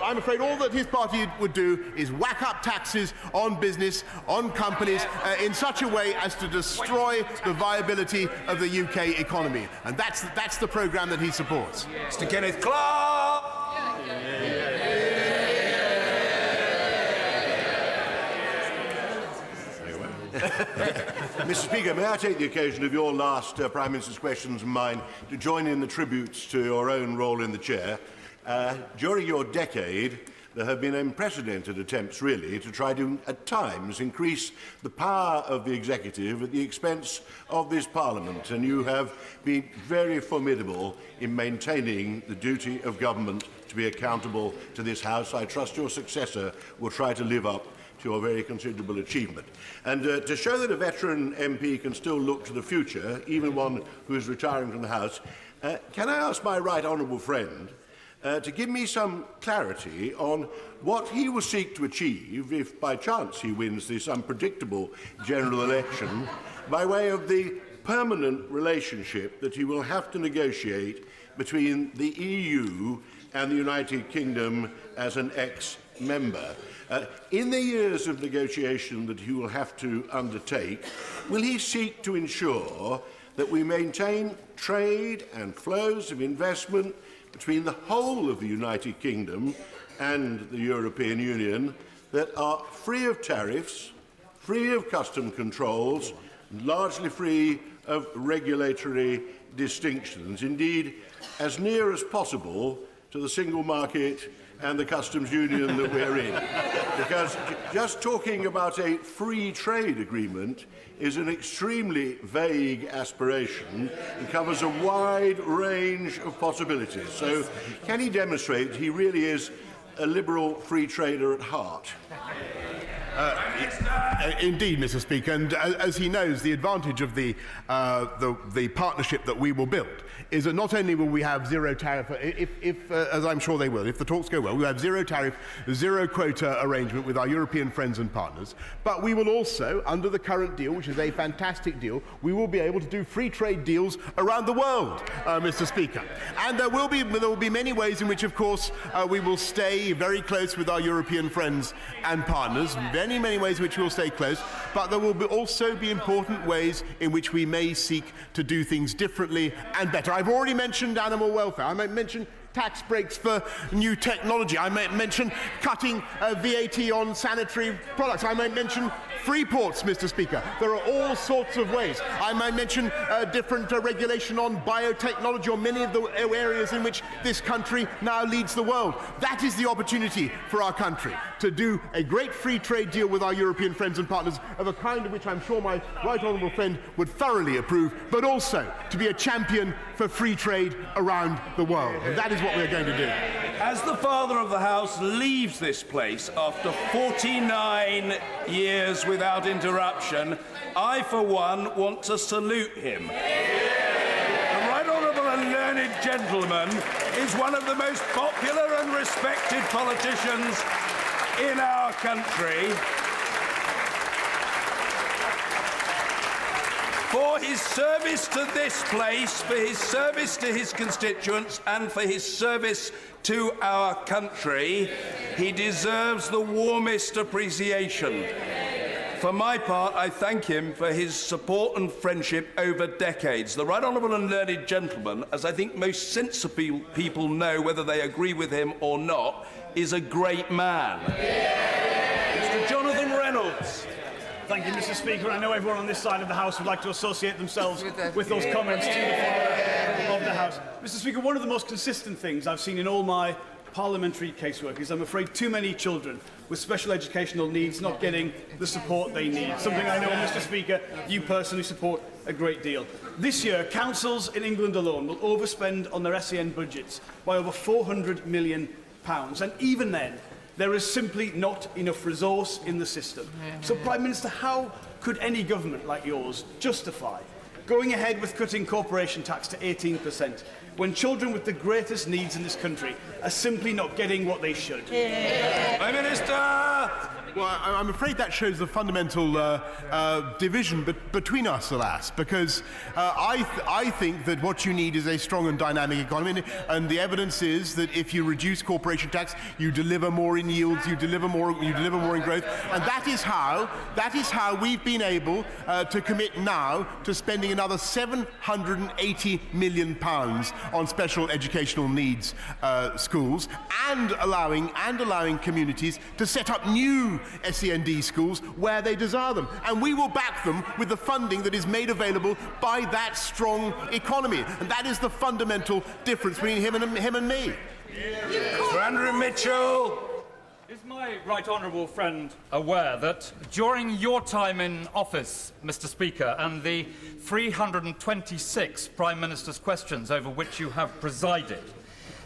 I'm afraid all that his party would do is whack up taxes on business, on companies, in such a way as to destroy the viability of the UK economy. And that's the programme that he supports. Mr. Kenneth Clark! Mr. Speaker, may I take the occasion of your last Prime Minister's questions and mine to join in the tributes to your own role in the chair. During your decade, there have been unprecedented attempts, really, to try to, at times, increase the power of the executive at the expense of this Parliament, and you have been very formidable in maintaining the duty of government to be accountable to this House. I trust your successor will try to live up to your very considerable achievement. And to show that a veteran MP can still look to the future, even one who is retiring from the House, can I ask my right honourable friend to give me some clarity on what he will seek to achieve if by chance he wins this unpredictable general election by way of the permanent relationship that he will have to negotiate between the EU and the United Kingdom as an ex member, in the years of negotiation that he will have to undertake, will he seek to ensure that we maintain trade and flows of investment between the whole of the United Kingdom and the European Union that are free of tariffs, free of custom controls, and largely free of regulatory distinctions, indeed as near as possible to the single market and the customs union that we're in? Because just talking about a free trade agreement is an extremely vague aspiration and covers a wide range of possibilities. So can he demonstrate he really is a liberal free trader at heart? Indeed, Mr. Speaker, and as he knows, the advantage of the partnership that we will build is that not only will we have zero tariff, as I'm sure they will, if the talks go well, we'll have zero tariff, zero quota arrangement with our European friends and partners, but we will also, under the current deal, which is a fantastic deal, we will be able to do free trade deals around the world, Mr. Speaker. And there will be many ways in which, of course, we will stay very close with our European friends and partners, many ways in which we will stay close, but there will also be important ways in which we may seek to do things differently and better. I've already mentioned animal welfare. I might mention tax breaks for new technology. I might mention cutting VAT on sanitary products. I might mention free ports, Mr. Speaker. There are all sorts of ways. I might mention different regulation on biotechnology or many of the areas in which this country now leads the world. That is the opportunity for our country to do a great free trade deal with our European friends and partners of a kind of which I'm sure my right honourable friend would thoroughly approve, but also to be a champion for free trade around the world. And that is what we're going to do. As the Father of the House leaves this place after 49 years without interruption, I, for one, want to salute him. The Right Honourable and learned gentleman is one of the most popular and respected politicians in our country. For his service to this place, for his service to his constituents, and for his service to our country, he deserves the warmest appreciation. For my part, I thank him for his support and friendship over decades. The Right Honourable and learned gentleman, as I think most sensible people know whether they agree with him or not, is a great man. Mr. Jonathan Reynolds. Thank you, Mr. Speaker. I know everyone on this side of the House would like to associate themselves with those comments to the floor of the House. Mr. Speaker, one of the most consistent things I've seen in all my parliamentary casework is I'm afraid too many children with special educational needs not getting the support they need, something I know, Mr. Speaker, you personally support a great deal. This year, councils in England alone will overspend on their SEN budgets by over £400 million, and even then, there is simply not enough resource in the system. So, Prime Minister, how could any government like yours justify going ahead with cutting corporation tax to 18% when children with the greatest needs in this country are simply not getting what they should? Prime Minister! Well, I'm afraid that shows the fundamental division between us, alas, because I think that what you need is a strong and dynamic economy, and the evidence is that if you reduce corporation tax, you deliver more in yields, you deliver more in growth, and that is how we've been able to commit now to spending another £780 million on special educational needs schools, and allowing communities to set up new SEND schools where they desire them. And we will back them with the funding that is made available by that strong economy. And that is the fundamental difference between him and me. Sir Andrew Mitchell. Is my right honourable friend aware that during your time in office, Mr. Speaker, and the 326 Prime Minister's questions over which you have presided,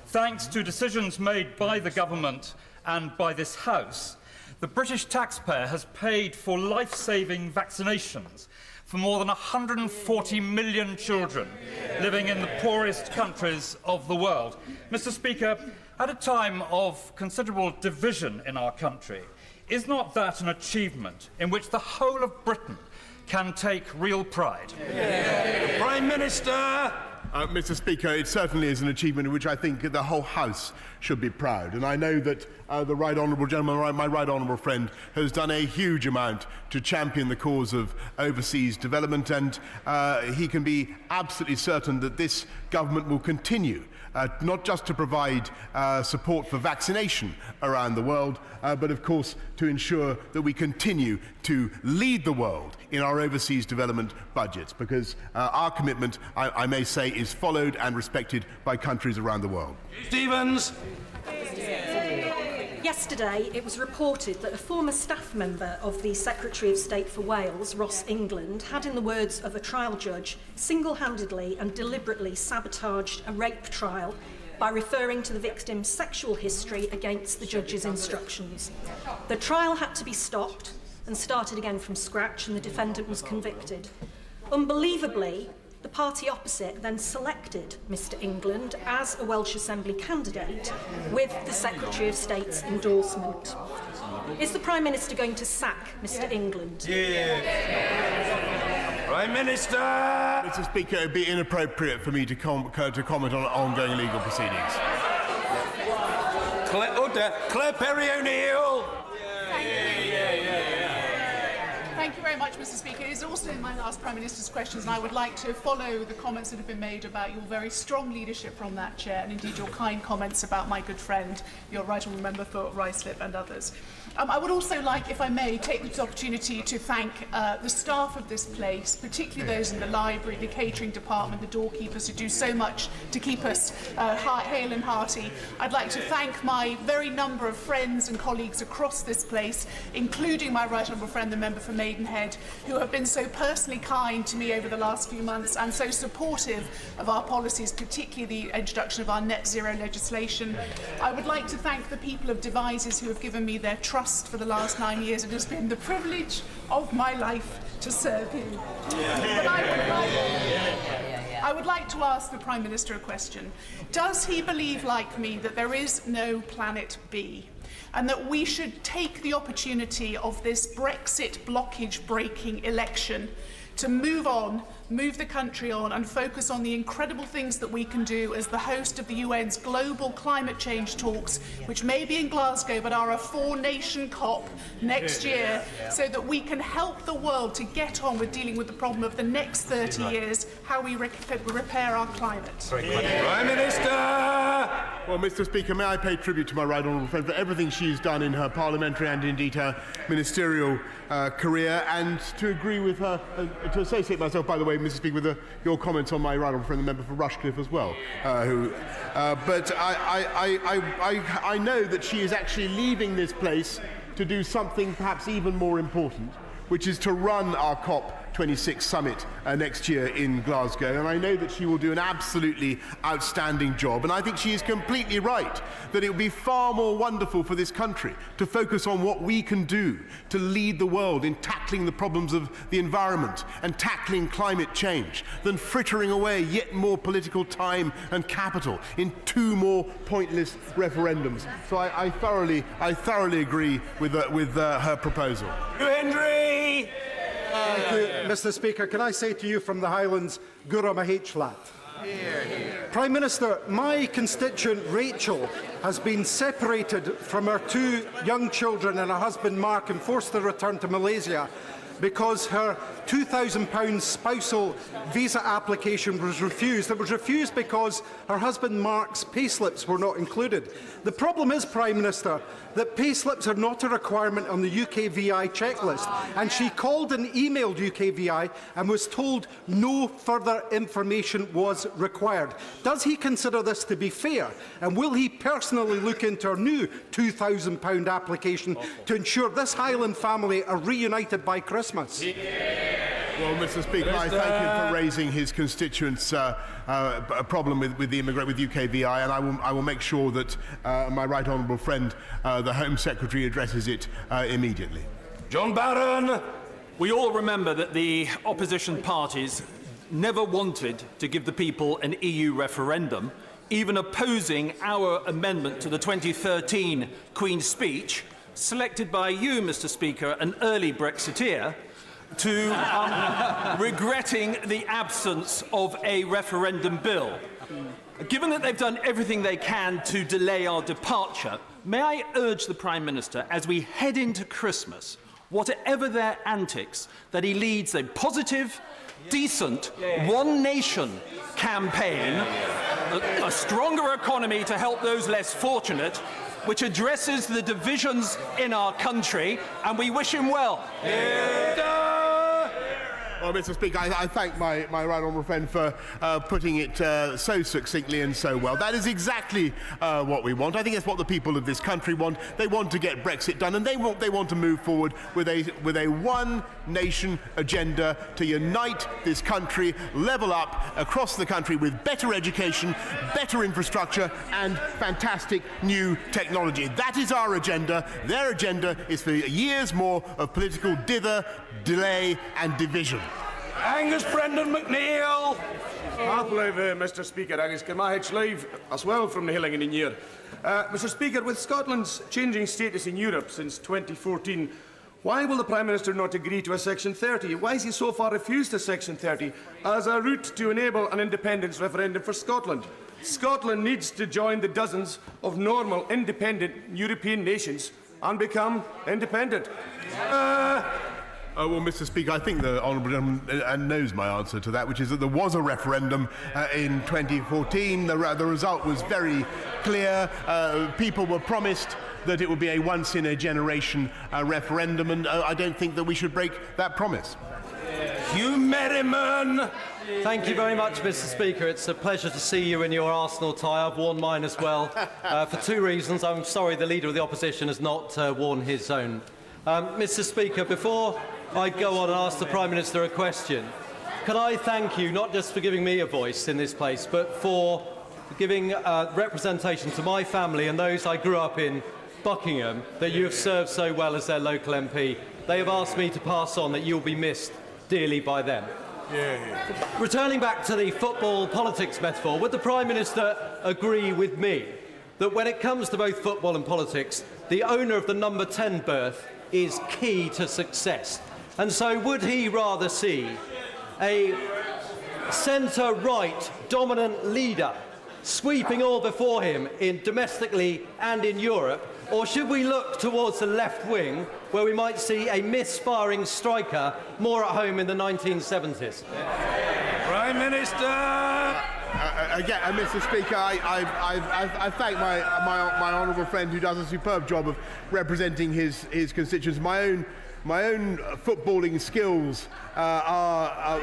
thanks to decisions made by the government and by this House, the British taxpayer has paid for life-saving vaccinations for more than 140 million children living in the poorest countries of the world. Mr. Speaker, at a time of considerable division in our country, is not that an achievement in which the whole of Britain can take real pride? Prime Minister! Mr. Speaker, it certainly is an achievement of which I think the whole House should be proud. And I know that the right honourable gentleman, my right honourable friend, has done a huge amount to champion the cause of overseas development, and he can be absolutely certain that this government will continue not just to provide support for vaccination around the world, but of course to ensure that we continue to lead the world in our overseas development budgets, because our commitment, I may say, is followed and respected by countries around the world. Stevens. Yesterday, it was reported that a former staff member of the Secretary of State for Wales, Ross England, had, in the words of a trial judge, single-handedly and deliberately sabotaged a rape trial by referring to the victim's sexual history against the judge's instructions. The trial had to be stopped and started again from scratch, and the defendant was convicted. Unbelievably, the party opposite then selected Mr England as a Welsh Assembly candidate with the Secretary of State's endorsement. Is the Prime Minister going to sack Mr England? Prime Minister! Mr Speaker, it would be inappropriate for me to comment on ongoing legal proceedings. Claire Perry-O'Neill! Thank you very much, Mr Speaker. It is also in my last Prime Minister's questions, and I would like to follow the comments that have been made about your very strong leadership from that chair, and indeed your kind comments about my good friend, your right honourable member for Ruislip and others. I would also like, if I may, take this opportunity to thank the staff of this place, particularly those in the library, the catering department, the doorkeepers who do so much to keep us hale and hearty. I'd like to thank my very number of friends and colleagues across this place, including my right honourable friend, the member for Maidenhead, who have been so personally kind to me over the last few months and so supportive of our policies, particularly the introduction of our net zero legislation. I would like to thank the people of Devizes who have given me their trust for the last 9 years. It has been the privilege of my life to serve you. But I would like to ask the Prime Minister a question. Does he believe, like me, that there is no planet B, and that we should take the opportunity of this Brexit blockage-breaking election to move on, move the country on, and focus on the incredible things that we can do as the host of the UN's global climate change talks, which may be in Glasgow but are a 4-nation COP next year, so that we can help the world to get on with dealing with the problem of the next 30 years, how we repair our climate. Prime Minister! Well, Mr Speaker, may I pay tribute to my right honourable friend for everything she's done in her parliamentary and indeed her ministerial career, and to agree with her, to associate myself, by the way, Mr Speaker, with your comments on my right honourable friend, the member for Rushcliffe as well. But I know that she is actually leaving this place to do something perhaps even more important, which is to run our COP26 summit next year in Glasgow, and I know that she will do an absolutely outstanding job, and I think she is completely right that it would be far more wonderful for this country to focus on what we can do to lead the world in tackling the problems of the environment and tackling climate change than frittering away yet more political time and capital in 2 more pointless referendums. So I thoroughly agree with her proposal. Henry! Thank you, Mr Speaker. Can I say to you from the Highlands, Gura Mahechlat? Prime Minister, my constituent Rachel has been separated from her 2 young children and her husband Mark and forced to return to Malaysia because her £2,000 spousal visa application was refused. It was refused because her husband Mark's payslips were not included. The problem is, Prime Minister, that payslips are not a requirement on the UKVI checklist, and she called and emailed UKVI and was told no further information was required. Does he consider this to be fair, and will he personally look into her new £2,000 application to ensure this Highland family are reunited by Christmas? Well, Mr Speaker, I thank him for raising his constituents' problem with UKVI, and I will make sure that my right honourable friend, the Home Secretary, addresses it immediately. John Barron! We all remember that the opposition parties never wanted to give the people an EU referendum, even opposing our amendment to the 2013 Queen's Speech, selected by you, Mr Speaker, an early Brexiteer, to regretting the absence of a referendum bill. Given that they've done everything they can to delay our departure, may I urge the Prime Minister, as we head into Christmas, whatever their antics, that he leads a positive, decent, one nation campaign, a stronger economy to help those less fortunate, which addresses the divisions in our country, and we wish him well. Well, Mr. Speaker, I thank my right honourable friend for putting it so succinctly and so well. That is exactly what we want. I think it's what the people of this country want. They want to get Brexit done, and they want to move forward with a one-nation agenda to unite this country, level up across the country with better education, better infrastructure, and fantastic new technology. That is our agenda. Their agenda is for years more of political dither, delay, and division. Angus Brendan McNeill. I believe, Mr. Speaker, Angus Kermahich live as well from the Hilling in year. Mr. Speaker, with Scotland's changing status in Europe since 2014, why will the Prime Minister not agree to a Section 30? Why has he so far refused a Section 30 as a route to enable an independence referendum for Scotland? Scotland needs to join the dozens of normal, independent European nations and become independent. Well, Mr. Speaker, I think the honourable gentleman knows my answer to that, which is that there was a referendum in 2014. The result was very clear. People were promised that it would be a once-in-a-generation referendum, and I don't think that we should break that promise. Hugh Merriman. Thank you very much, Mr. Speaker. It's a pleasure to see you in your Arsenal tie. I've worn mine as well. For two reasons. I'm sorry the Leader of the Opposition has not worn his own. Mr. Speaker, before I go on and ask the Prime Minister a question, can I thank you not just for giving me a voice in this place, but for giving representation to my family and those I grew up in Buckingham that you have served so well as their local MP. They have asked me to pass on that you'll be missed dearly by them. Returning back to the football politics metaphor, would the Prime Minister agree with me that when it comes to both football and politics, the owner of the number 10 berth is key to success? And so would he rather see a centre-right dominant leader sweeping all before him domestically and in Europe, or should we look towards the left wing where we might see a misfiring striker more at home in the 1970s? Prime Minister! Again, Mr. Speaker, I thank my honourable friend who does a superb job of representing his constituents. My own footballing skills are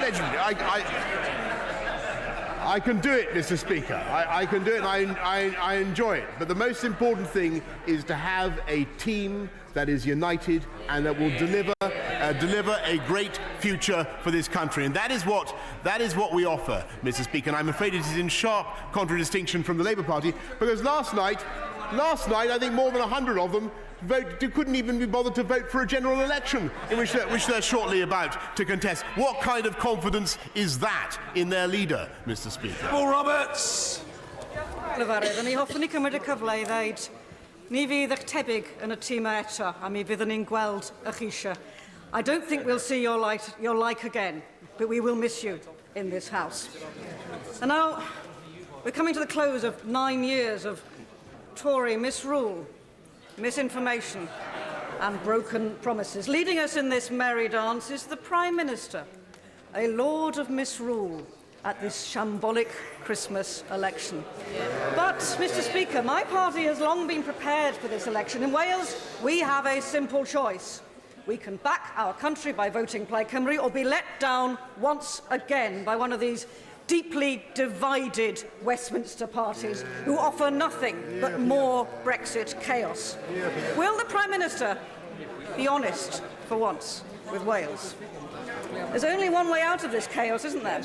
legendary. I can do it, Mr. Speaker. I can do it, and I enjoy it. But the most important thing is to have a team that is united and that will deliver a great future for this country. And that is what we offer, Mr. Speaker. And I'm afraid it is in sharp contradistinction from the Labour Party, because last night, I think more than 100 of them couldn't even be bothered to vote for a general election in which they're shortly about to contest. What kind of confidence is that in their leader, Mr. Speaker? Paul Roberts. Lefarydd, ni hoffwn ni cymryd y cyfle I ddeud, ni fydd eich tebyg yn y tîm eto, a mi fyddwn ni'n gweld eich eisiau. I don't think we'll see your like again, but we will miss you in this House. And now, we're coming to the close of 9 years of Tory misrule, misinformation and broken promises. Leading us in this merry dance is the Prime Minister, a lord of misrule at this shambolic Christmas election. But, Mr. Speaker, my party has long been prepared for this election. In Wales, we have a simple choice. We can back our country by voting Plaid Cymru or be let down once again by one of these deeply divided Westminster parties who offer nothing but more Brexit chaos. Will the Prime Minister be honest for once with Wales? There's only one way out of this chaos, isn't there?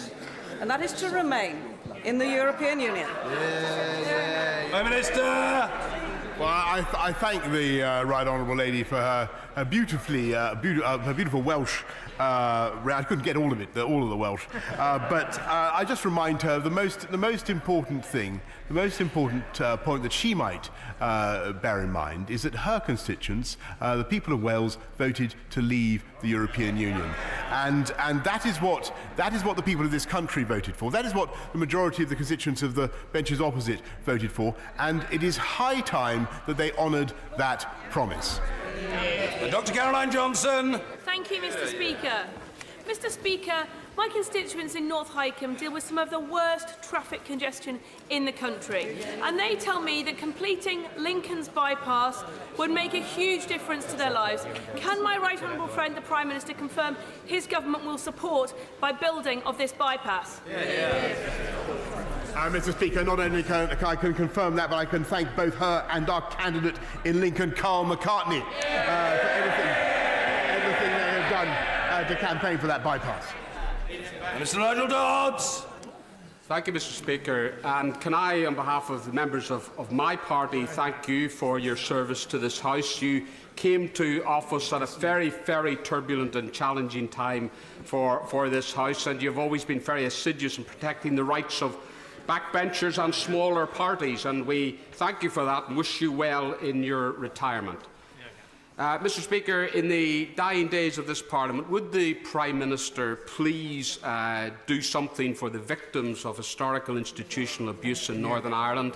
And that is to remain in the European Union. Prime Minister! Well, I thank the Right Honourable Lady for her beautiful Welsh. I couldn't get all of it, all of the Welsh, but I just remind her of the most important thing, the most important point that she might bear in mind is that her constituents, the people of Wales, voted to leave the European Union, and that is what the people of this country voted for. That is what the majority of the constituents of the benches opposite voted for, and it is high time that they honoured that promise. Dr. Caroline Johnson. Thank you, Mr. Speaker. Mr. Speaker, my constituents in North Hykeham deal with some of the worst traffic congestion in the country, and they tell me that completing Lincoln's bypass would make a huge difference to their lives. Can my right honourable friend, the Prime Minister, confirm his government will support by building of this bypass? Mr. Speaker, not only can I confirm that, but I can thank both her and our candidate in Lincoln, Carl McCartney, for everything they have done to campaign for that bypass. Mr. Nigel Dodds. Thank you, Mr. Speaker. And can I, on behalf of the members of my party, thank you for your service to this House. You came to office at a very, very turbulent and challenging time for this House, and you've always been very assiduous in protecting the rights of backbenchers and smaller parties, and we thank you for that and wish you well in your retirement. Mr. Speaker, in the dying days of this Parliament, would the Prime Minister please do something for the victims of historical institutional abuse in Northern Ireland?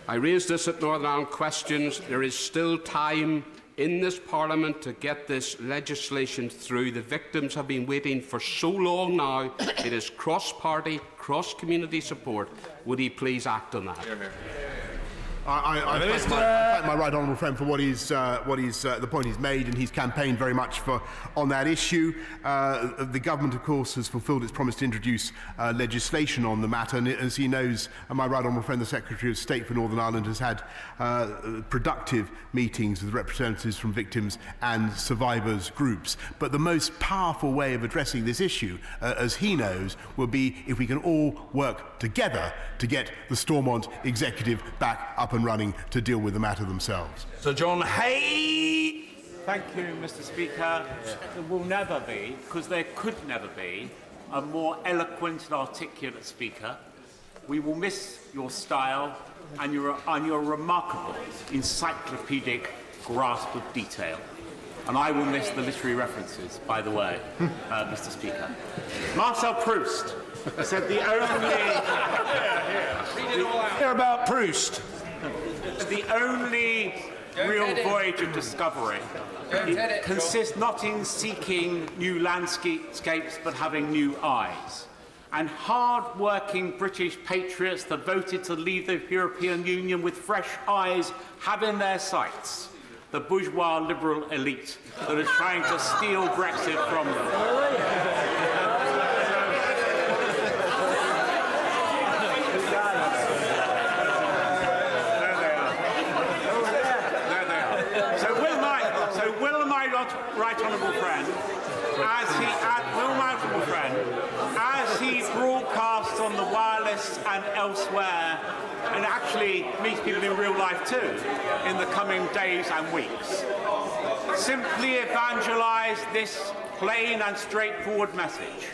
I raised this at Northern Ireland Questions. There is still time in this Parliament to get this legislation through. The victims have been waiting for so long now. It is cross-party, cross-community support. Would he please act on that? I thank my right honourable friend for the point he's made, and he's campaigned very much on that issue. The government, of course, has fulfilled its promise to introduce legislation on the matter, and as he knows, my right honourable friend, the Secretary of State for Northern Ireland, has had productive meetings with representatives from victims and survivors groups. But the most powerful way of addressing this issue, as he knows, will be if we can all work together to get the Stormont executive back up and running to deal with the matter themselves. Sir John Hay. Thank you, Mr. Speaker. There will never be, because there could never be, a more eloquent and articulate speaker. We will miss your style and your remarkable encyclopedic grasp of detail. And I will miss the literary references, by the way, Mr. Speaker. Marcel Proust said the only... Hear about Proust. The only real voyage of discovery consists not in seeking new landscapes but having new eyes. And hard-working British patriots that voted to leave the European Union with fresh eyes have in their sights the bourgeois liberal elite that is trying to steal Brexit from them. Right honourable friend, as he broadcasts on the wireless and elsewhere, and actually meets people in real life too, in the coming days and weeks, simply evangelise this plain and straightforward message.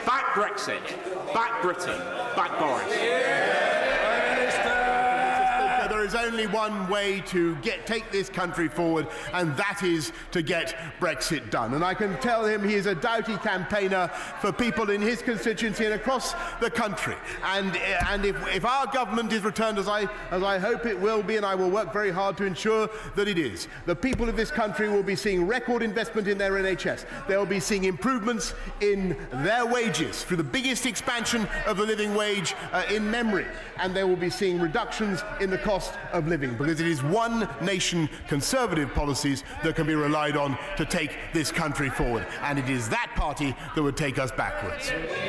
Back Brexit, back Britain, back Boris. There is only one way to take this country forward, and that is to get Brexit done. And I can tell him he is a doughty campaigner for people in his constituency and across the country. And if our government is returned, as I hope it will be, and I will work very hard to ensure that it is, the people of this country will be seeing record investment in their NHS. They will be seeing improvements in their wages through the biggest expansion of the living wage in memory, and they will be seeing reductions in the cost of living, because it is one nation Conservative policies that can be relied on to take this country forward, and it is that party that would take us backwards.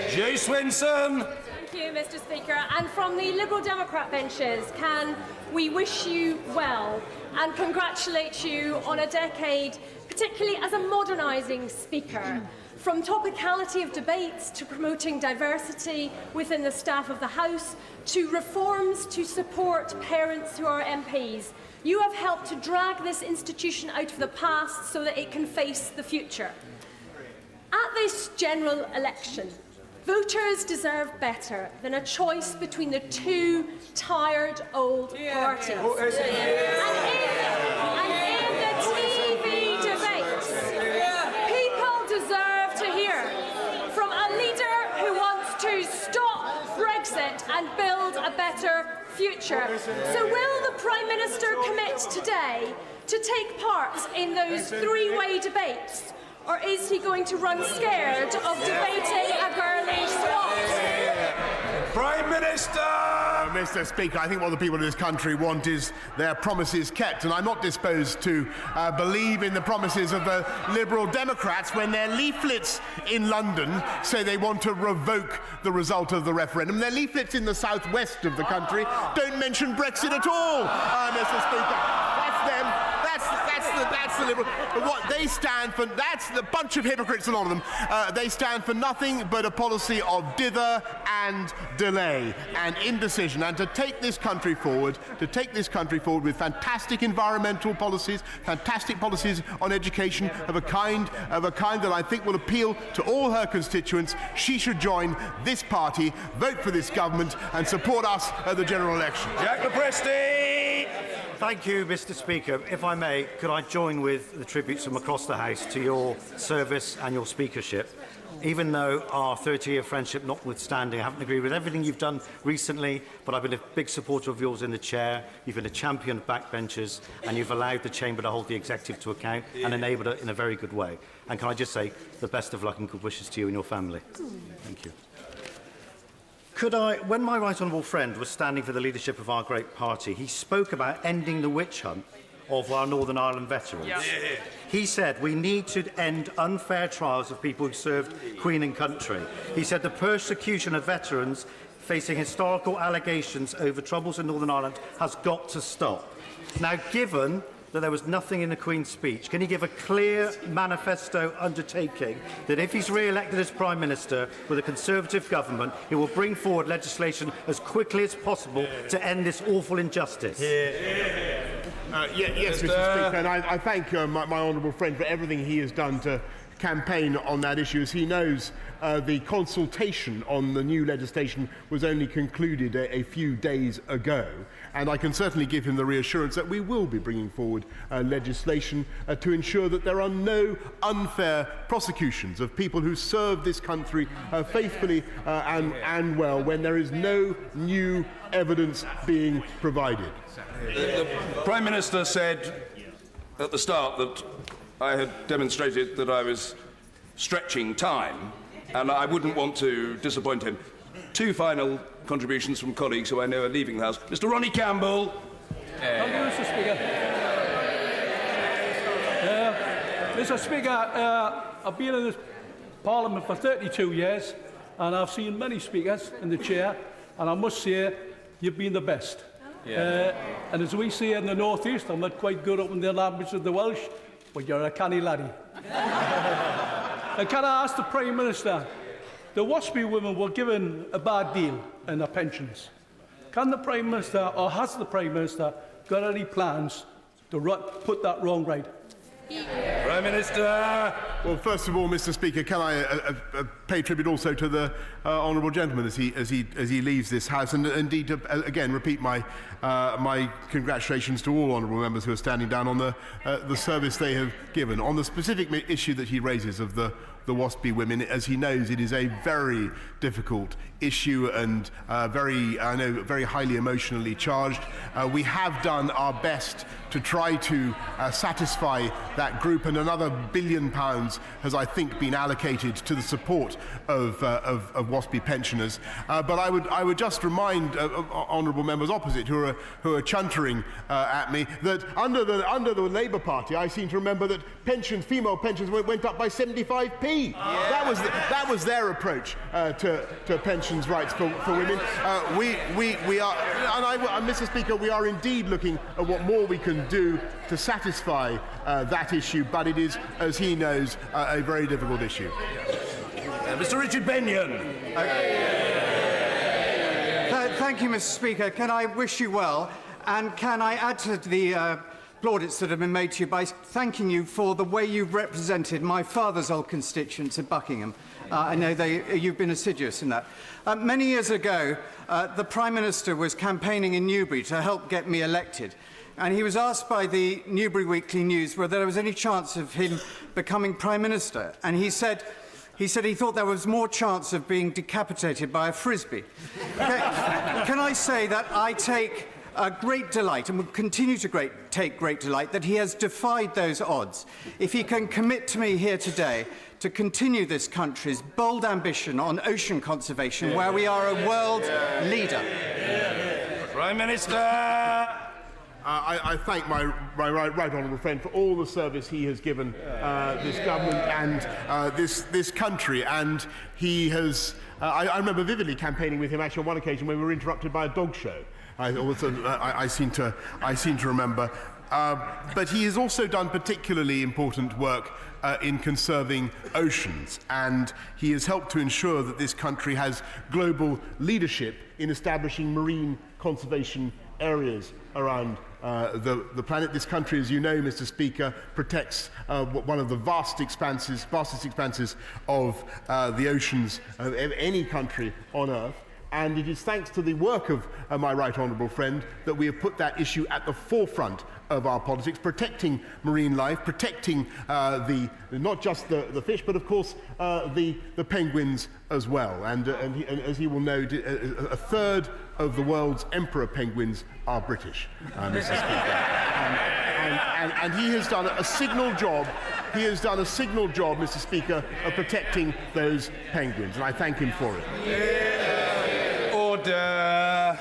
Jay Swinson. Thank you, Mr. Speaker. And from the Liberal Democrat benches, can we wish you well and congratulate you on a decade, particularly as a modernising Speaker. From topicality of debates to promoting diversity within the staff of the House, to reforms to support parents who are MPs, you have helped to drag this institution out of the past so that it can face the future. At this general election, voters deserve better than a choice between the two tired old parties. And in the TV debates, people deserve to hear from a leader who wants to stop Brexit and build a better future. So will the Prime Minister commit today to take part in those three-way debates? Or is he going to run scared of debating a girly swap? Prime Minister! Mr. Speaker, I think what the people of this country want is their promises kept, and I'm not disposed to believe in the promises of the Liberal Democrats when their leaflets in London say they want to revoke the result of the referendum. Their leaflets in the southwest of the country don't mention Brexit at all, Mr. Speaker. That's them. That's the Liberal. What they stand for, that's the bunch of hypocrites, a lot of them. They stand for nothing but a policy of dither and delay and indecision, and to take this country forward, with fantastic environmental policies, fantastic policies on education of a kind that I think will appeal to all her constituents. She should join this party, vote for this government, and support us at the general election. Jack Lepresti! Thank you, Mr. Speaker. If I may, could I join with the tributes from across the House to your service and your speakership? Even though our 30-year friendship notwithstanding, I haven't agreed with everything you've done recently, but I've been a big supporter of yours in the chair. You've been a champion of backbenchers, and you've allowed the Chamber to hold the Executive to account and enabled it in a very good way. And can I just say the best of luck and good wishes to you and your family. Thank you. When my right honourable friend was standing for the leadership of our great party, he spoke about ending the witch hunt of our Northern Ireland veterans. Yeah. He said we need to end unfair trials of people who served Queen and country. He said the persecution of veterans facing historical allegations over troubles in Northern Ireland has got to stop. Now, given that there was nothing in the Queen's speech, can he give a clear manifesto undertaking that if he's re-elected as Prime Minister with a Conservative government, he will bring forward legislation as quickly as possible to end this awful injustice? Yes, Mr. Speaker, and I thank my honourable friend for everything he has done to campaign on that issue. As he knows, the consultation on the new legislation was only concluded a few days ago, and I can certainly give him the reassurance that we will be bringing forward legislation to ensure that there are no unfair prosecutions of people who serve this country faithfully and well when there is no new evidence being provided. The Prime Minister said at the start that I had demonstrated that I was stretching time, and I wouldn't want to disappoint him. Two final contributions from colleagues who I know are leaving the House. Mr. Ronnie Campbell. Thank you, Mr. Speaker. Mr. Speaker, I've been in this Parliament for 32 years, and I've seen many speakers in the chair, and I must say, you've been the best. And as we say in the North East, I'm not quite good up in the language of the Welsh, but you're a canny laddie. And can I ask the Prime Minister, the WASPy women were given a bad deal in their pensions. Can the Prime Minister, or has the Prime Minister, got any plans to put that wrong right? Prime Minister. Well, first of all, Mr. Speaker, can I pay tribute also to the honourable gentleman as he leaves this House, and indeed again repeat my congratulations to all honourable members who are standing down on the service they have given. On the specific issue that he raises of the WASPy women, as he knows, it is a very difficult issue and very highly emotionally charged. We have done our best to try to satisfy that group, and another £1 billion has, I think, been allocated to the support of WASPy pensioners. But I would just remind honourable members opposite who are chuntering at me that under the Labour Party, I seem to remember that female pensions went up by 75p. me. That was their approach to pensions rights for women. We are, and Mr. Speaker, we are indeed looking at what more we can do to satisfy that issue, but it is, as he knows, a very difficult issue. Mr. Richard Benyon. Thank you, Mr. Speaker. Can I wish you well? And can I add to the plaudits that have been made to you by thanking you for the way you've represented my father's old constituents in Buckingham. I know you've been assiduous in that. Many years ago, the Prime Minister was campaigning in Newbury to help get me elected. And he was asked by the Newbury Weekly News whether there was any chance of him becoming Prime Minister. And he said he thought there was more chance of being decapitated by a frisbee. Can I say that I take great delight and will continue to take great delight that he has defied those odds. If he can commit to me here today to continue this country's bold ambition on ocean conservation, where we are a world leader. Prime Minister. I thank my right honourable friend for all the service he has given this government and this country. And he has. I remember vividly campaigning with him actually on one occasion when we were interrupted by a dog show. I seem to remember. But he has also done particularly important work in conserving oceans, and he has helped to ensure that this country has global leadership in establishing marine conservation areas around the planet. This country, as you know, Mr. Speaker, protects one of the vastest expanses of the oceans of any country on Earth. And it is thanks to the work of my right honourable friend that we have put that issue at the forefront of our politics, protecting marine life, protecting not just the fish, but of course the penguins as well. And as he will know, a third of the world's emperor penguins are British, Mr. Speaker. And he has done a signal job. He has done a signal job, Mr. Speaker, of protecting those penguins, and I thank him for it. Order.